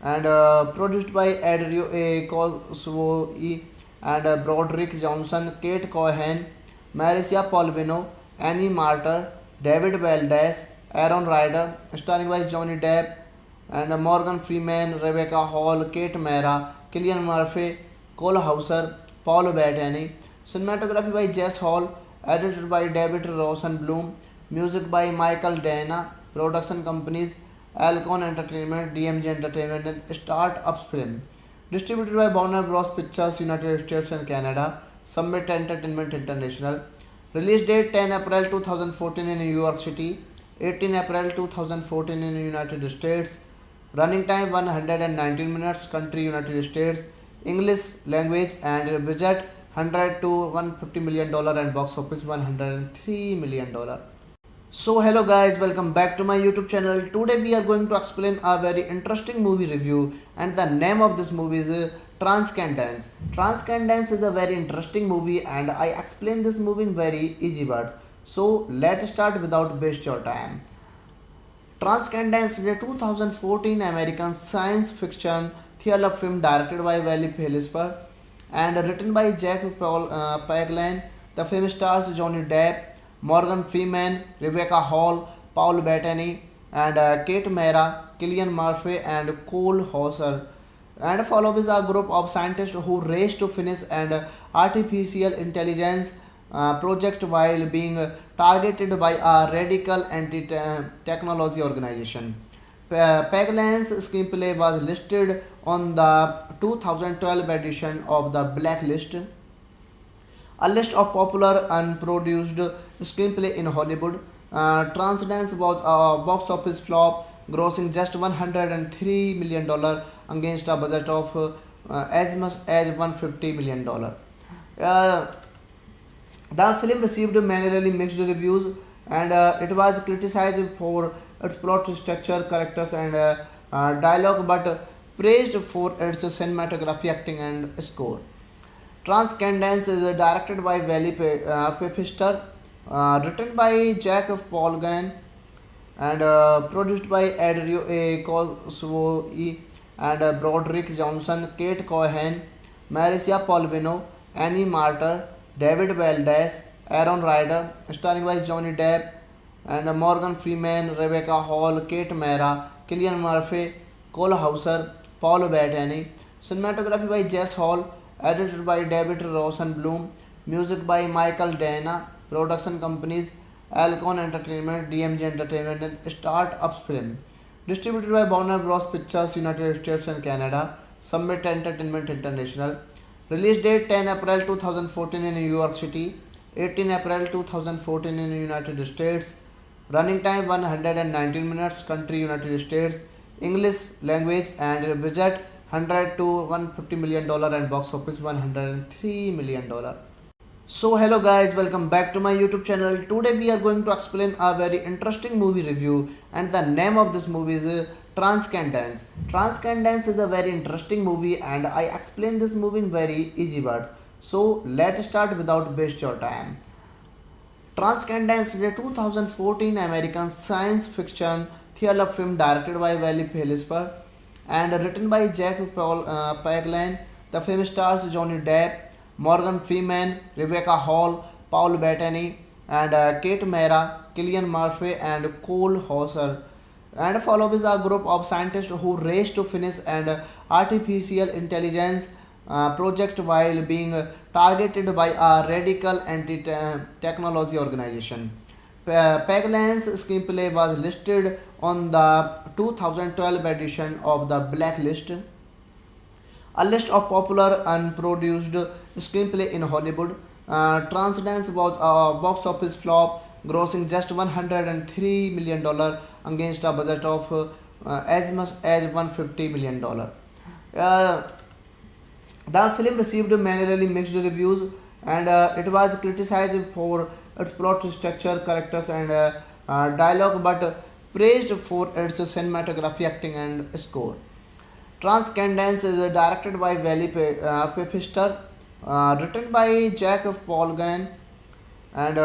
S2: and produced by Adrio A. Coswoi and Broderick Johnson, Kate Cohen, Marcia Polvino, Annie Martyr, David Valdez, Aaron Ryder, starring by Johnny Depp and Morgan Freeman, Rebecca Hall, Kate Mara, Killian Murphy, Cole Hauser, Paul Bettany, cinematography by Jess Hall, edited by David Rosenblum, music by Michael Dana, production companies Alcon Entertainment, DMG Entertainment, and Start-Ups Film. Distributed by Warner Bros. Pictures, United States and Canada. Summit Entertainment International. Release date 10 April 2014 in New York City, 18 April 2014 in the United States. Running time 119 minutes. Country United States. English language and budget 100 to $150 million and box office $103 million. So hello guys, welcome back to my YouTube channel. Today we are going to explain a very interesting movie review, and the name of this movie is Transcendence. Transcendence is a very interesting movie, and I explain this movie in very easy words. So let's start without waste your time. Transcendence is a 2014 American science fiction thriller film directed by Valley Pfister and written by Jack Paglan. The film stars Johnny Depp, Morgan Freeman, Rebecca Hall, Paul Bettany, and Kate Mara, Killian Murphy, and Cole Hauser, and follows a group of scientists who race to finish an artificial intelligence project while being targeted by a radical anti-technology organization. Paglan's screenplay was listed on the 2012 edition of the Blacklist, a list of popular unproduced screenplay in Hollywood. Transdance was a box office flop, grossing just $103 million against a budget of as much as $150 million. Uh, the film received many really mixed reviews, and it was criticized for its plot structure, characters, and dialogue, but praised for its cinematography, acting, and score. Transcendence is directed by Valley Pfister, written by Jack Paul Gann, and produced by Adrio A. Cosway and Broderick Johnson, Kate Cohen, Marcia Polvino, Annie Martyr, David Valdez, Aaron Ryder, starring by Johnny Depp and Morgan Freeman, Rebecca Hall, Kate Mara, Killian Murphy, Cole Hauser, Paul Bettany, cinematography by Jess Hall, edited by David Rosenblum, music by Michael Dana, production companies Alcon Entertainment, DMG Entertainment, and Start Ups Film. Distributed by Warner Bros. Pictures, United States and Canada. Summit Entertainment International. Release date 10 April 2014 in New York City, 18 April 2014 in the United States. Running time 119 minutes. Country United States. English language and budget 100 to $150 million and box office $103 million. So hello guys, welcome back to my YouTube channel. Today we are going to explain a very interesting movie review, and the name of this movie is Transcendence. Transcendence is a very interesting movie, and I explain this movie in very easy words. So let's start without waste your time. Transcendence is a 2014 American science fiction thriller film directed by Valley Pfister and written by Jack Paul Paglan. The film stars Johnny Depp, Morgan Freeman, Rebecca Hall, Paul Bettany, and Kate Mara, Killian Murphy, and Cole Hauser, and follows a group of scientists who race to finish an artificial intelligence project while being targeted by a radical anti-technology organization. Paglan's screenplay was listed on the 2012 edition of the Blacklist, a list of popular unproduced screenplay in Hollywood. Transcendence was a box office flop, grossing just $103 million against a budget of as much as $150 million. Uh, the film received many really mixed reviews, and it was criticized for its plot structure, characters, and dialogue, but praised for its cinematography, acting, and score. Transcendence is directed by Valley Pfister, written by Jack Paul Gann, and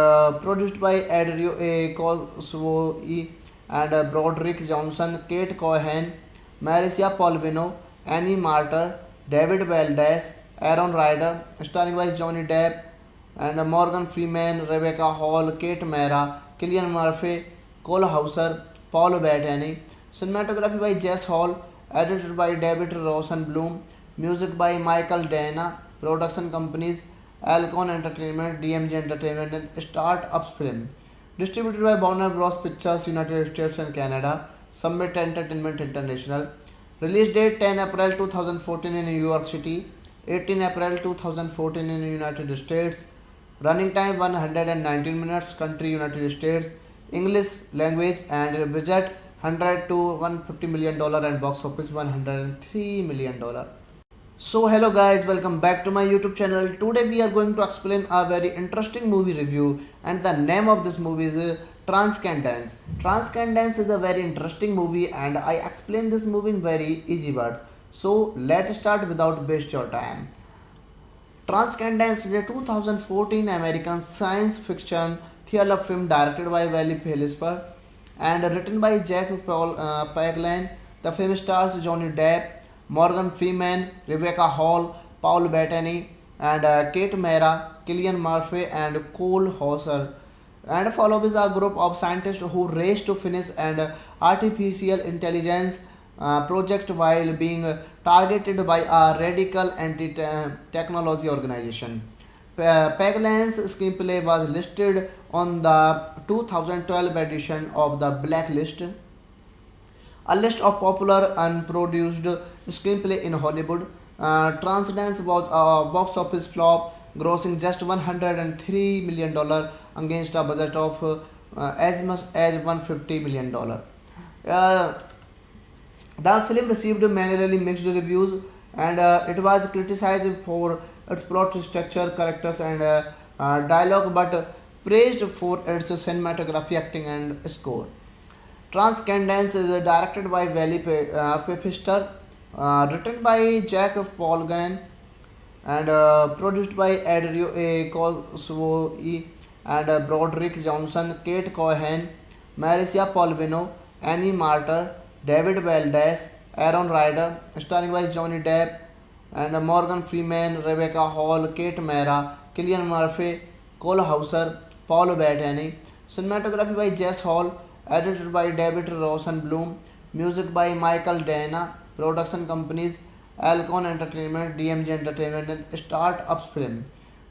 S2: produced by Adrio A. Cosway and Broderick Johnson, Kate Cohen, Marcia Polvino, Annie Martyr, David Valdez, Aaron Ryder, starring by Johnny Depp and Morgan Freeman, Rebecca Hall, Kate Mara, Killian Murphy, Cole Hauser, Paul Bettany, cinematography by Jess Hall, edited by David Rosenblum, music by Michael Dana, production companies Alcon Entertainment, DMG Entertainment, and Start Ups Film. Distributed by Warner Bros. Pictures, United States and Canada. Summit Entertainment International. Release date 10 April 2014 in New York City, 18 April 2014 in the United States. Running time 119 minutes. Country United States. English language and budget 100 to $150 million and box office $103 million. So hello guys, welcome back to my YouTube channel. Today we are going to explain a very interesting movie review, and the name of this movie is Transcendence. Transcendence is a very interesting movie, and I explain this movie in very easy words. So let's start without waste your time. Transcendence is a 2014 American science fiction thriller film directed by Valley Pfister and written by Jack Paul Paglan. The film stars Johnny Depp, Morgan Freeman, Rebecca Hall, Paul Bettany, and Kate Mara, Killian Murphy, and Cole Hauser, and follows a group of scientists who race to finish an artificial intelligence project while being targeted by a radical anti-technology organization. Paglan's screenplay was listed on the 2012 edition of the Blacklist, a list of popular unproduced screenplay in Hollywood. Transcendence was a box office flop, grossing just $103 million against a budget of as much as $150 million. The film received mainly mixed reviews, and it was criticized for its plot structure, characters, and dialogue, but praised for its cinematography, acting, and score. Transcendence is directed by Valley Pfister, written by Jack Polgan, and produced by Adrio A. Coswoi and Broderick Johnson, Kate Cohen, Marcia Polvino, Annie Martyr, David Valdez, Aaron Ryder, starring by Johnny Depp and Morgan Freeman, Rebecca Hall, Kate Mara, Killian Murphy, Cole Hauser, Paul Bettany, cinematography by Jess Hall, edited by David Rosenblum, music by Michael Dana, production companies Alcon Entertainment, DMG Entertainment, and Start-Ups Film.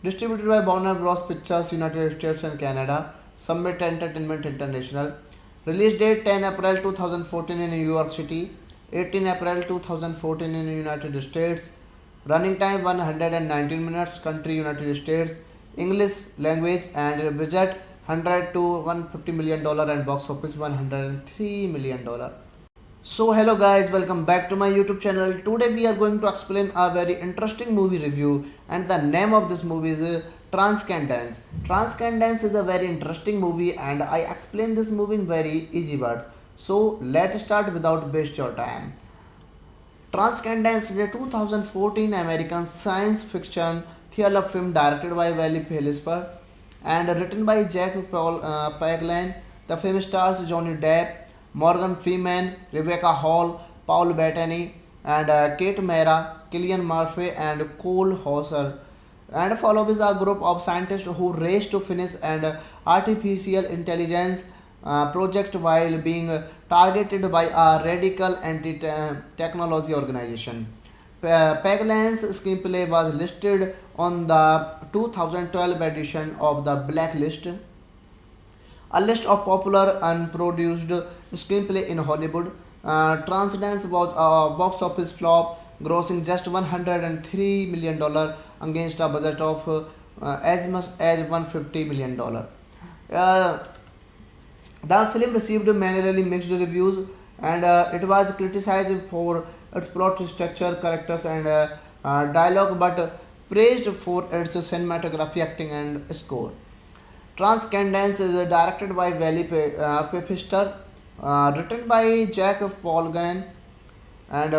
S2: Distributed by Warner Bros. Pictures, United States and Canada. Summit Entertainment International. Release date 10 April 2014 in New York City, 18 April 2014 in the United States. Running time 119 minutes. Country United States. English language and budget 100 to 150 million dollar and box office 103 million dollar. So hello guys, welcome back to my YouTube channel. Today we are going to explain a very interesting movie review, and the name of this movie is Transcendence. Transcendence is a very interesting movie, and I explain this movie in very easy words. So let's start without waste your time. Transcendence is a 2014 American science fiction thriller film directed by Valley Pfister and written by Jack Paglan. The film stars Johnny Depp, Morgan Freeman, Rebecca Hall, Paul Bettany, and Kate Mara, Killian Murphy, and Cole Hauser, and follows a group of scientists who race to finish an artificial intelligence project while being targeted by a radical anti-technology organization. Paglan's screenplay was listed on the 2012 edition of the Blacklist, a list of popular unproduced screenplay in Hollywood. Transcendence was a box office flop, grossing just $103 million against a budget of as much as $150 million. Uh, the film received mainly mixed reviews, and it was criticized for its plot structure, characters, and dialogue, but praised for its cinematography, acting, and score. Transcendence is directed by Valley Pfister, written by Jack Polgan, and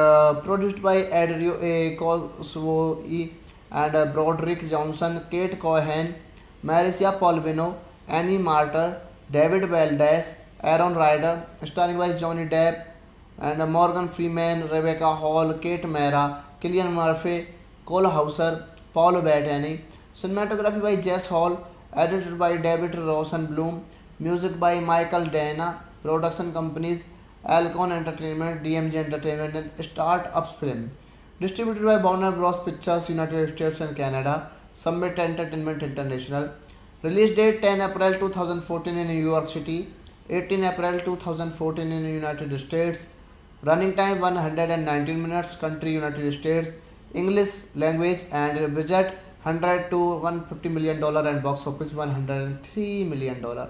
S2: produced by Adrio A. Coswoi and Broderick Johnson, Kate Cohen, Marcia Polvino, Annie Martyr, David Valdez, Aaron Ryder, starring by Johnny Depp and Morgan Freeman, Rebecca Hall, Kate Mara, Killian Murphy, Cole Hauser, Paul Bettany, cinematography by Jess Hall, edited by David Rosenblum, music by Michael Dana, production companies Alcon Entertainment, DMG Entertainment, and Start-Ups Film. Distributed by Warner Bros. Pictures, United States and Canada. Summit Entertainment International. Release date 10 April 2014 in New York City, 18 April 2014 in the United States. Running time 119 minutes. Country United States. English language and budget 100 to 150 million dollar and box office 103 million dollar.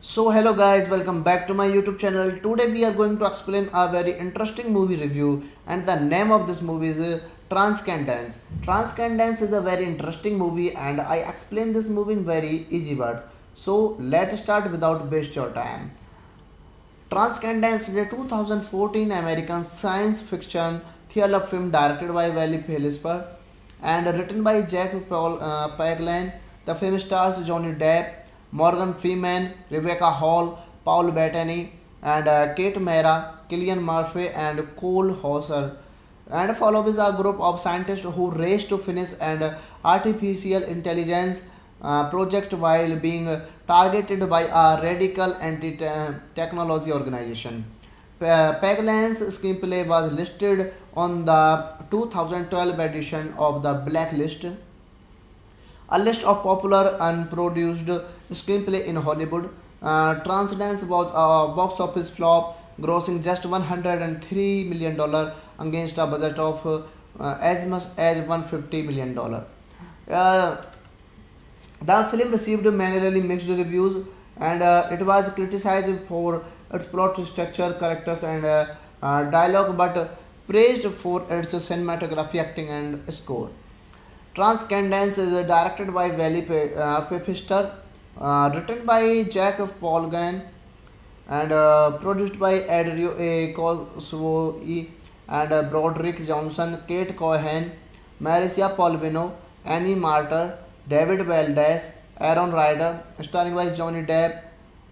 S2: So hello guys, welcome back to my YouTube channel. Today we are going to explain a very interesting movie review, and the name of this movie is Transcendence. Transcendence is a very interesting movie, and I explain this movie in very easy words. So let's start without waste your time. Transcendence is a 2014 American science fiction thriller film directed by Valley Pfister and written by Jack Paglan. The film stars Johnny Depp, Morgan Freeman, Rebecca Hall, Paul Bettany, and Kate Mara, Killian Murphy, and Cole Hauser, and follows a group of scientists who race to finish an artificial intelligence project while being targeted by a radical anti-technology organization. Paglan's screenplay was listed on the 2012 edition of the Blacklist, a list of popular unproduced screenplay in Hollywood. Transcendence was a box office flop, grossing just $103 million against a budget of as much as $150 million. Uh, the film received mainly mixed reviews, and it was criticized for its plot structure, characters, and dialogue but praised for its cinematography, acting, and score. Transcendence is directed by Valley Pfister, written by Jack Paul Gann, and produced by Adrio A. Cosway and Broderick Johnson, Kate Cohen, Marcia Polvino, Annie Martyr, David Valdez, Aaron Ryder, starring by Johnny Depp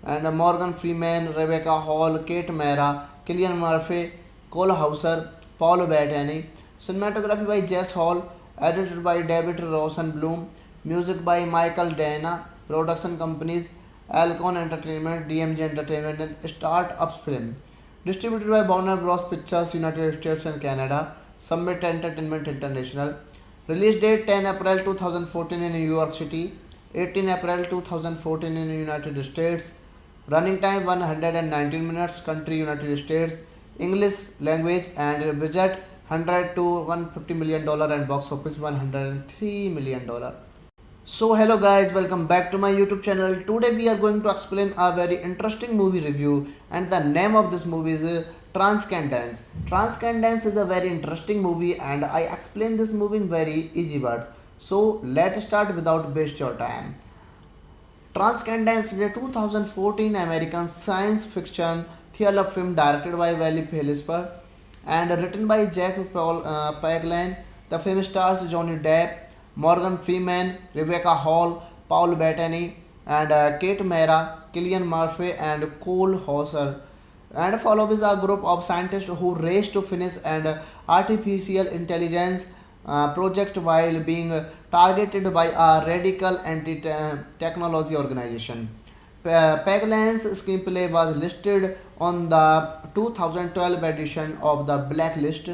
S2: and Morgan Freeman, Rebecca Hall, Kate Mara, Killian Murphy, Cole Hauser, Paul Bettany. Cinematography by Jess Hall, edited by David Rosenblum, music by Michael Dana, production companies Alcon Entertainment, DMG Entertainment, and Start-Ups Film. Distributed by Warner Bros. Pictures, United States and Canada. Summit Entertainment International. Release date 10 April 2014 in New York City, 18 April 2014 in the United States. Running time 119 minutes. Country United States. English language and budget $100 to $150 million and box office $103 million. So hello guys, welcome back to my YouTube channel. Today we are going to explain a very interesting movie review, and the name of this movie is Transcendence. Transcendence is a very interesting movie and I explain this movie in very easy words. So let's start without waste your time. Transcendence is a 2014 American science fiction thriller film directed by Valley Pfister and written by Jack Paul Paglan. The film stars Johnny Depp, Morgan Freeman, Rebecca Hall, Paul Bettany, and Kate Mara, Killian Murphy, and Cole Hauser, and follows a group of scientists who race to finish an artificial intelligence project while being targeted by a radical anti-technology organization. Paglan's screenplay was listed on the 2012 edition of the Blacklist,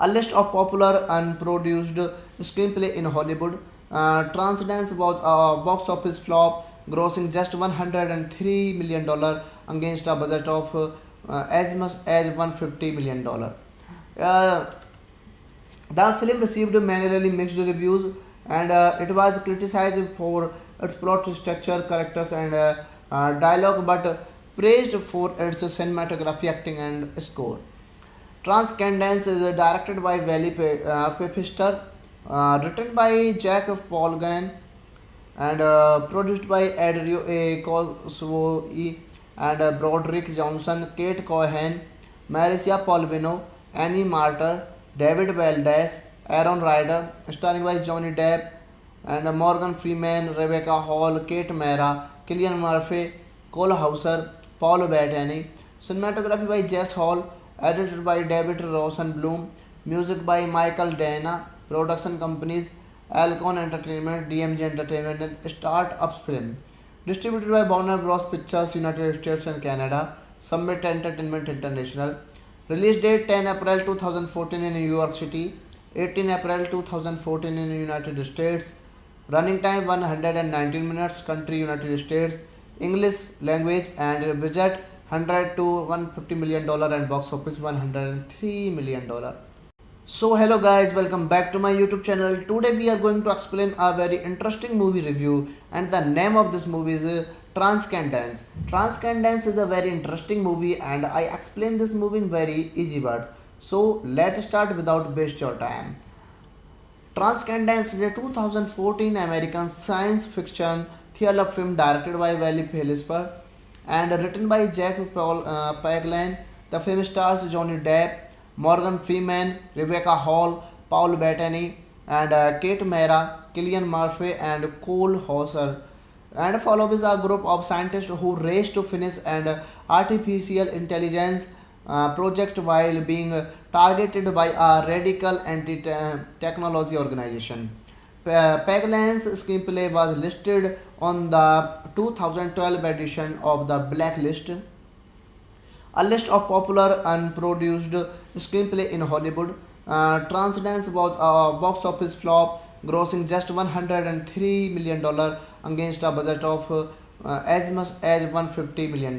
S2: a list of popular unproduced screenplay in Hollywood. Transcendence was a box office flop, grossing just $103 million against a budget of as much as $150 million. Uh, the film received mainly mixed reviews, and it was criticized for its plot structure, characters, and dialogue, but praised for its cinematography, acting, and score. Transcendence is directed by Valley Pfister, written by Jack Paul Gann, and produced by Adrio A. Cosway and Broderick Johnson, Kate Cohen, Marcia Polvino, Annie Martyr, David Valdez, Aaron Ryder, starring by Johnny Depp and Morgan Freeman, Rebecca Hall, Kate Mara, Killian Murphy, Cole Hauser, Paul Bettany. Cinematography by Jess Hall, edited by David Rosenblum, music by Michael Dana, production companies Alcon Entertainment, DMG Entertainment, and Start-Ups Film. Distributed by Warner Bros. Pictures, United States and Canada. Summit Entertainment International. Release date 10 April 2014 in New York City, 18 April 2014 in the United States. Running time 119 minutes. Country United States. English language and budget $100 to $150 million and box office $103 million. So hello guys, welcome back to my YouTube channel. Today we are going to explain a very interesting movie review, and the name of this movie is Transcendence. Transcendence is a very interesting movie and I explain this movie in very easy words. So let's start without waste your time. Transcendence is a 2014 American science fiction thriller film directed by Valley Pfister and written by Jack Paul Paglan. The film stars Johnny Depp, Morgan Freeman, Rebecca Hall, Paul Bettany, and Kate Mara, Killian Murphy, and Cole Hauser, and follows a group of scientists who race to finish an artificial intelligence project while being targeted by a radical anti-technology organization. Paglan's screenplay was listed on the 2012 edition of the Blacklist, a list of popular unproduced screenplay in Hollywood. Transcendence was a box office flop, grossing just $103 million against a budget of as much as $150 million.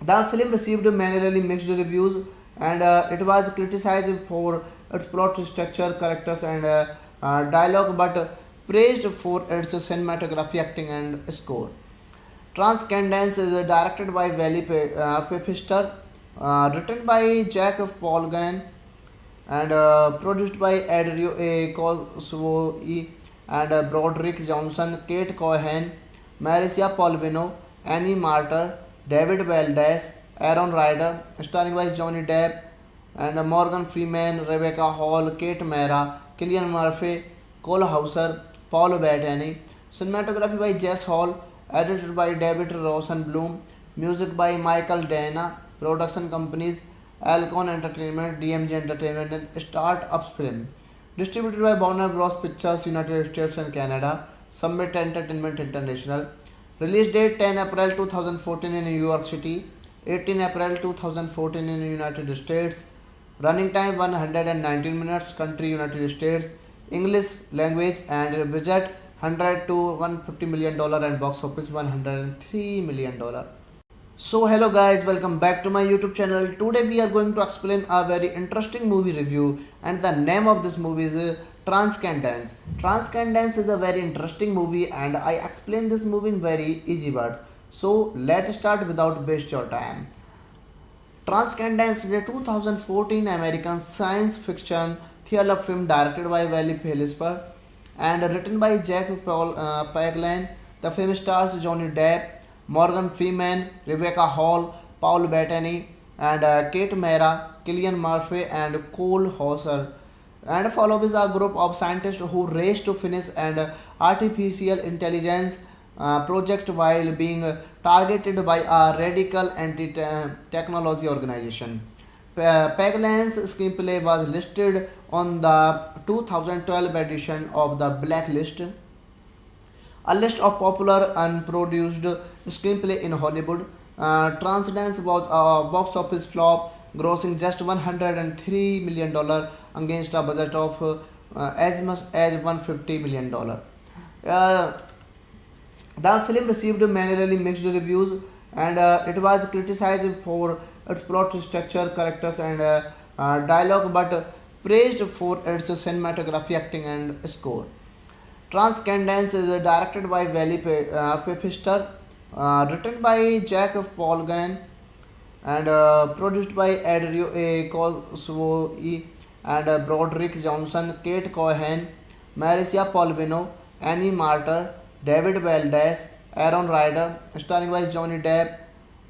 S2: The film received mainly mixed reviews, and it was criticized for its plot structure, characters, and dialogue, but praised for its cinematography, acting, and score. Transcendence is directed by Wally Pfister, written by Jack Polgan, and produced by Adrio A. Cosway and Broderick Johnson, Kate Cohen, Marcia Polvino, Annie Martyr, David Valdez, Aaron Ryder, starring by Johnny Depp and Morgan Freeman, Rebecca Hall, Kate Mara, Killian Murphy, Cole Hauser, Paul Bettany. Cinematography by Jess Hall, edited by David Rosenblum, music by Michael Dana, production companies Alcon Entertainment, DMG Entertainment, and Start-Ups Film. Distributed by Warner Bros. Pictures, United States and Canada. Summit Entertainment International. Release date 10 April 2014 in New York City, 18 April 2014 in the United States. Running time 119 minutes. Country United States. English language and budget 100 to 150 million dollar and box office 103 million dollar. So hello guys, welcome back to my YouTube channel. Today we are going to explain a very interesting movie review, and the name of this movie is Transcendence. Transcendence is a very interesting movie and I explain this movie in very easy words. So let's start without waste your time. Transcendence is a 2014 American science fiction thriller film directed by Wally Pfister and written by Jack Paglan. The film stars Johnny Depp, Morgan Freeman, Rebecca Hall, Paul Bettany, and Kate Mara, Killian Murphy, and Cole Hauser, and follows a group of scientists who race to finish an artificial intelligence project while being targeted by a radical anti-technology organization. Paglan's screenplay was listed on the 2012 edition of the Blacklist, a list of popular unproduced screenplay in Hollywood. Transcendence was a box office flop, grossing just $103 million against a budget of as much as $150 million. Uh, the film received mainly mixed reviews, and it was criticized for its plot structure, characters, and dialogue, but praised for its cinematography, acting, and score. Transcendence is directed by Wally Pfister, written by Jack Polgan, and produced by Adrio A. Cosway and Broderick Johnson, Kate Cohen, Marcia Polvino, Annie Martyr, David Valdez, Aaron Ryder, starring by Johnny Depp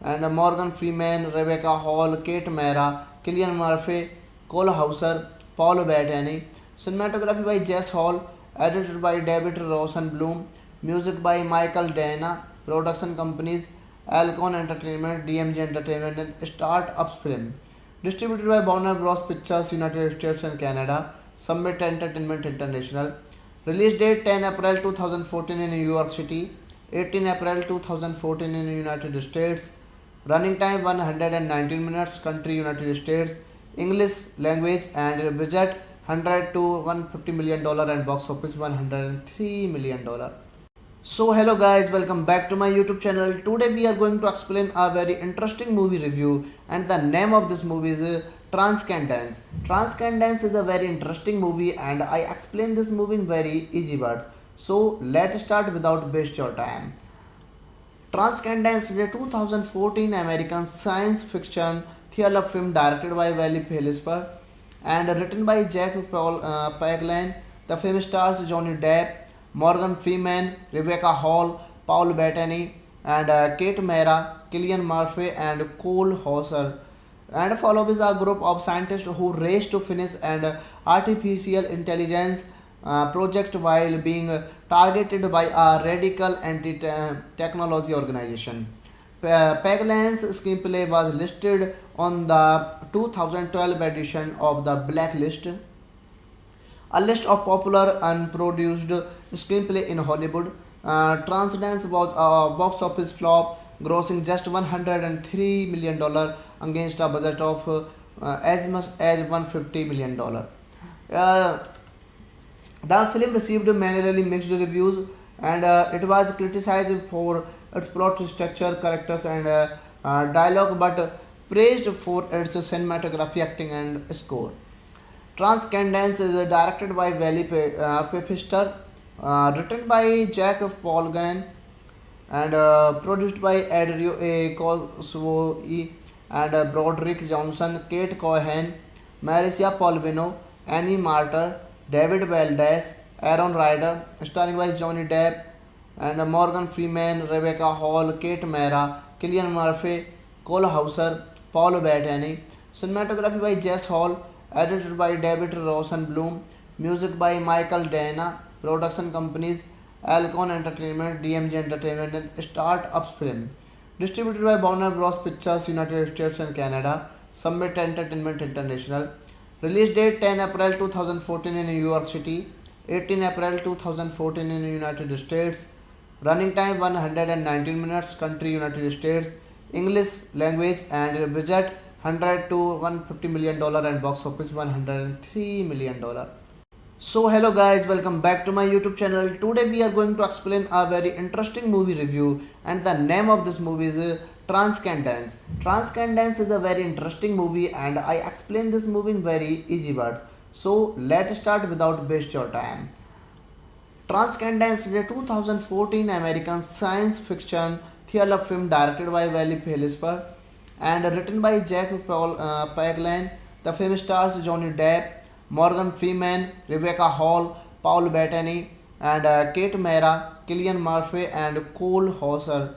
S2: and Morgan Freeman, Rebecca Hall, Kate Mara, Killian Murphy, Cole Hauser, Paul Bettany. Cinematography by Jess Hall, edited by David Rosenblum, music by Michael Dana, production companies Alcon Entertainment, DMG Entertainment, and Start-Ups Film. Distributed by Warner Bros. Pictures, United States and Canada. Summit Entertainment International. Release date 10 April 2014 in New York City, 18 April 2014 in the United States. Running time 119 minutes. Country United States. English language and budget 100 to 150 million dollar and box office 103 million dollar. So hello guys, welcome back to my YouTube channel. Today we are going to explain a very interesting movie review, and the name of this movie is Transcendence. Transcendence is a very interesting movie and I explain this movie in very easy words. So let's start without waste your time. Transcendence is a 2014 American science fiction thriller film directed by Wally Pfister and written by Jack Paglan. The film stars Johnny Depp, Morgan Freeman, Rebecca Hall, Paul Bettany, and Kate Mara, Killian Murphy, and Cole Hauser, and follows a group of scientists who race to finish an artificial intelligence project while being targeted by a radical anti-technology organization. Paglan's screenplay was listed on the 2012 edition of the Blacklist, a list of popular unproduced screenplay in Hollywood. Transcendence was a box office flop, grossing just $103 million against a budget of as much as $150 million. Uh, the film received mainly mixed reviews, and it was criticized for its plot structure, characters, and dialogue, but praised for its cinematography, acting, and score. Transcendence is directed by Wally Pfister, written by Jack Polgan, and produced by Adrio A. Coswoi and Broderick Johnson, Kate Cohen, Marissa Polvino, Annie Martyr, David Valdez, Aaron Ryder, starring by Johnny Depp and Morgan Freeman, Rebecca Hall, Kate Mara, Killian Murphy, Cole Hauser, Paul Bettany. Cinematography by Jess Hall, edited by David Rosenblum, music by Michael Dana, production companies Alcon Entertainment, DMG Entertainment, and Start-Ups Film. Distributed by Warner Bros. Pictures, United States and Canada. Summit Entertainment International. Release date 10 April 2014 in New York City, 18 April 2014 in the United States. Running time 119 minutes. Country United States. English language and budget 100 to 150 million dollar and box office 103 million dollar. So hello guys, welcome back to my YouTube channel. Today we are going to explain a very interesting movie review, and the name of this movie is Transcendence. Transcendence is a very interesting movie and I explain this movie in very easy words. So let's start without waste your time. Transcendence is a 2014 American science fiction thriller film directed by Wally Phelps and written by Jack Paglan. The film stars Johnny Depp, Morgan Freeman, Rebecca Hall, Paul Bettany, and Kate Mara, Killian Murphy, and Cole Hauser,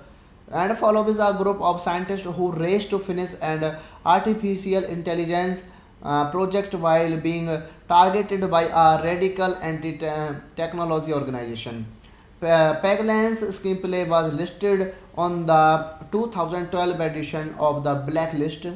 S2: and follows a group of scientists who race to finish an artificial intelligence project while being targeted by a radical anti-technology organization. Paglan's screenplay was listed on the 2012 edition of the Blacklist,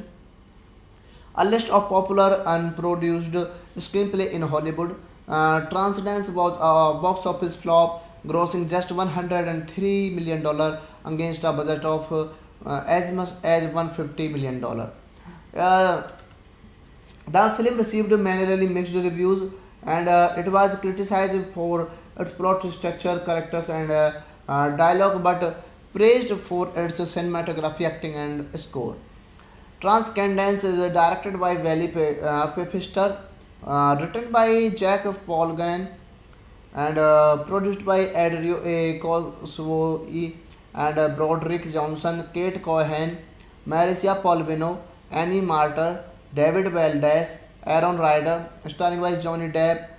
S2: a list of popular unproduced screenplay in Hollywood. Transcendence was a box office flop, grossing just $103 million against a budget of as much as $150 million. Uh, the film received mainly mixed reviews, and it was criticized for its plot structure, characters, and dialogue, but praised for its cinematography, acting, and score. Transcendence is directed by Wally Pfister, written by Jack Polgan, and produced by Adrio A. Coswoi and Broderick Johnson, Kate Cohen, Marissa Polvino, Annie Martyr, David Valdez, Aaron Ryder, starring by Johnny Depp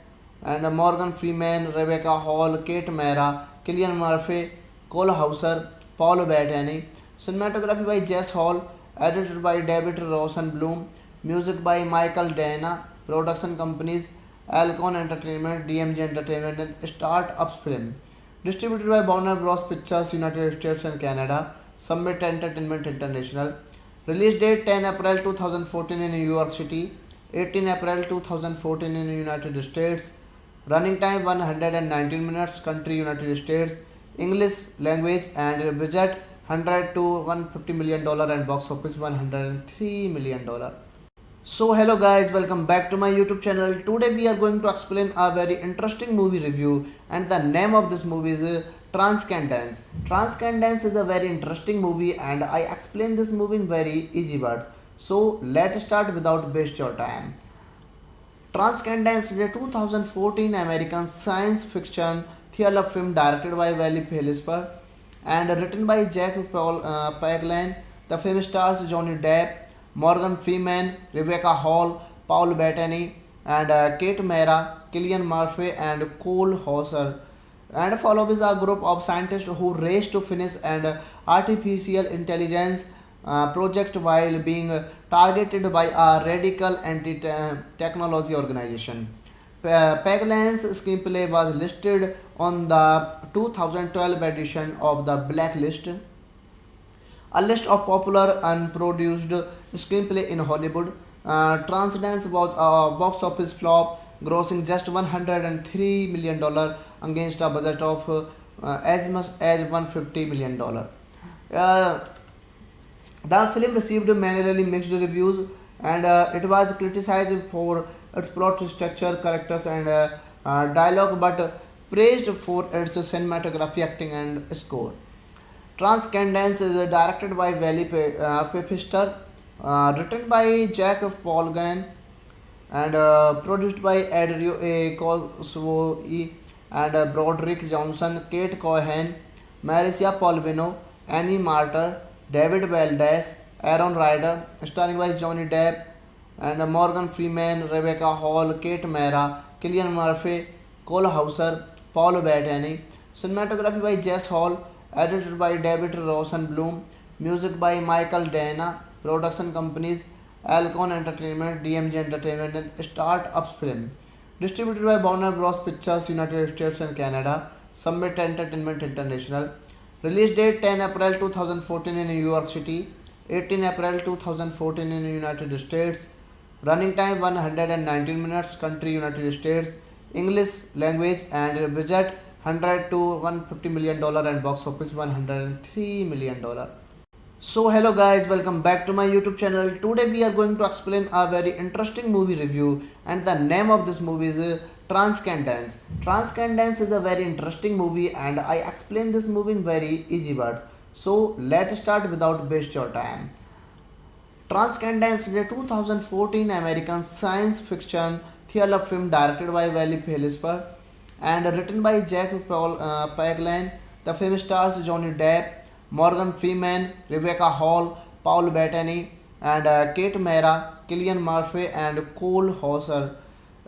S2: and Morgan Freeman, Rebecca Hall, Kate Mara, Killian Murphy, Cole Hauser, Paul Bettany. Cinematography by Jess Hall, edited by David Rosenblum, music by Michael Dana, production companies Alcon Entertainment, DMG Entertainment, and Start-Ups Film. Distributed by Warner Bros. Pictures, United States and Canada. Summit Entertainment International. Release date 10 April 2014 in New York City, 18 April 2014 in the United States. Running time 119 minutes. Country United States. English language and budget 100 to 150 million dollar and box office 103 million dollar. So hello guys, welcome back to my YouTube channel. Today we are going to explain a very interesting movie review, and the name of this movie is Transcendence. Transcendence is a very interesting movie and I explain this movie in very easy words. So let's start without waste your time. Transcendence is a 2014 American science fiction thriller film directed by Wally Phelps and written by Jack Paglan. The film stars Johnny Depp, Morgan Freeman, Rebecca Hall, Paul Bettany, and Kate Mara, Killian Murphy, and Cole Hauser, and follows a group of scientists who race to finish an artificial intelligence project while being targeted by a radical anti-technology organization. Paglan's screenplay was listed on the 2012 edition of the Blacklist, a list of popular unproduced screenplay in Hollywood. Transcendence was a box office flop, grossing just $103 million against a budget of as much as $150 million. Uh, the film received mainly mixed reviews, and it was criticized for its plot structure, characters, and dialogue, but praised for its cinematography, acting, and score. Transcendence is directed by Wally Pfister, written by Jack Polgan, and produced by Adrio A. Coswoi and Broderick Johnson, Kate Cohen, Marcia Polvino, Annie Martyr, David Valdez, Aaron Ryder, starring by Johnny Depp and Morgan Freeman, Rebecca Hall, Kate Mara, Killian Murphy, Cole Hauser, Paul Bettany. Cinematography by Jess Hall, edited by David Rosenblum, music by Michael Dana, production companies Alcon Entertainment, DMG Entertainment, and Start Ups Film. Distributed by Warner Bros. Pictures, United States and Canada. Summit Entertainment International. Release date 10 April 2014 in New York City, 18 April 2014 in the United States. Running time 119 minutes. Country United States. English language and budget 100 to 150 million dollar and box office 103 million dollar. So hello guys, welcome back to my YouTube channel. Today we are going to explain a very interesting movie review, and the name of this movie is Transcendence. Transcendence is a very interesting movie and I explain this movie in very easy words. So let's start without waste your time. Transcendence is a 2014 American science fiction thriller film directed by Wally Phelps and written by Jack Paglan. The film stars Johnny Depp, Morgan Freeman, Rebecca Hall, Paul Bettany, and Kate Mara, Killian Murphy, and Cole Hauser,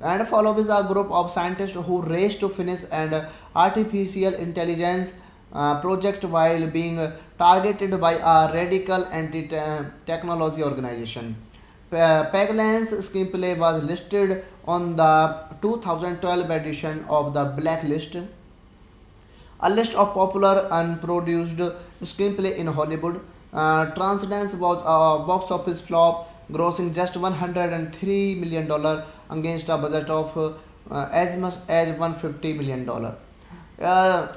S2: and follows a group of scientists who race to finish an artificial intelligence project while being targeted by a radical anti-technology organization. Paglan's screenplay was listed on the 2012 edition of the Blacklist, a list of popular unproduced screenplay in Hollywood. Transcendence was a box office flop, grossing just $103 million against a budget of as much as $150 million. Uh,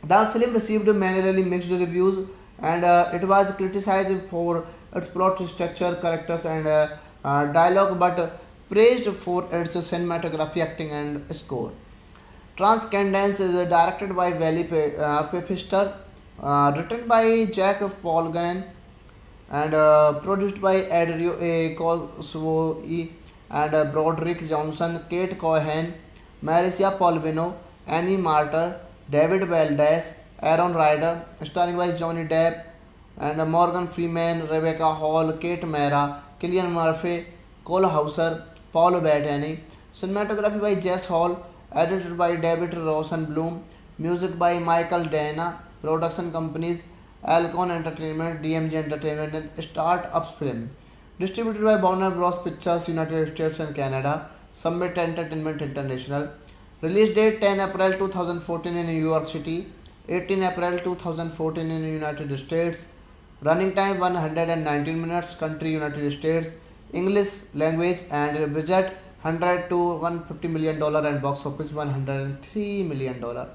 S2: the film received mainly mixed reviews, and it was criticized for its plot structure, characters, and dialogue, but praised for its cinematography, acting, and score. Transcendence is directed by Wally Pfister, written by Jack Polgan, and produced by Adrio A. Cosway and Broderick Johnson, Kate Cohen, Marcia Polvino, Annie Martyr, David Valdez, Aaron Ryder, starring by Johnny Depp and Morgan Freeman, Rebecca Hall, Kate Mara, Killian Murphy, Cole Hauser, Paul Bettany. Cinematography by Jess Hall, edited by David Rosenblum, music by Michael Dana, production companies Alcon Entertainment, DMG Entertainment, and Start Ups Film. Distributed by Warner Bros. Pictures, United States and Canada. Summit Entertainment International. Release date 10 April 2014 in New York City, 18 April 2014 in the United States. Running time 119 minutes. Country United States. English language and budget 100 to 150 million dollar and box office 103 million dollar.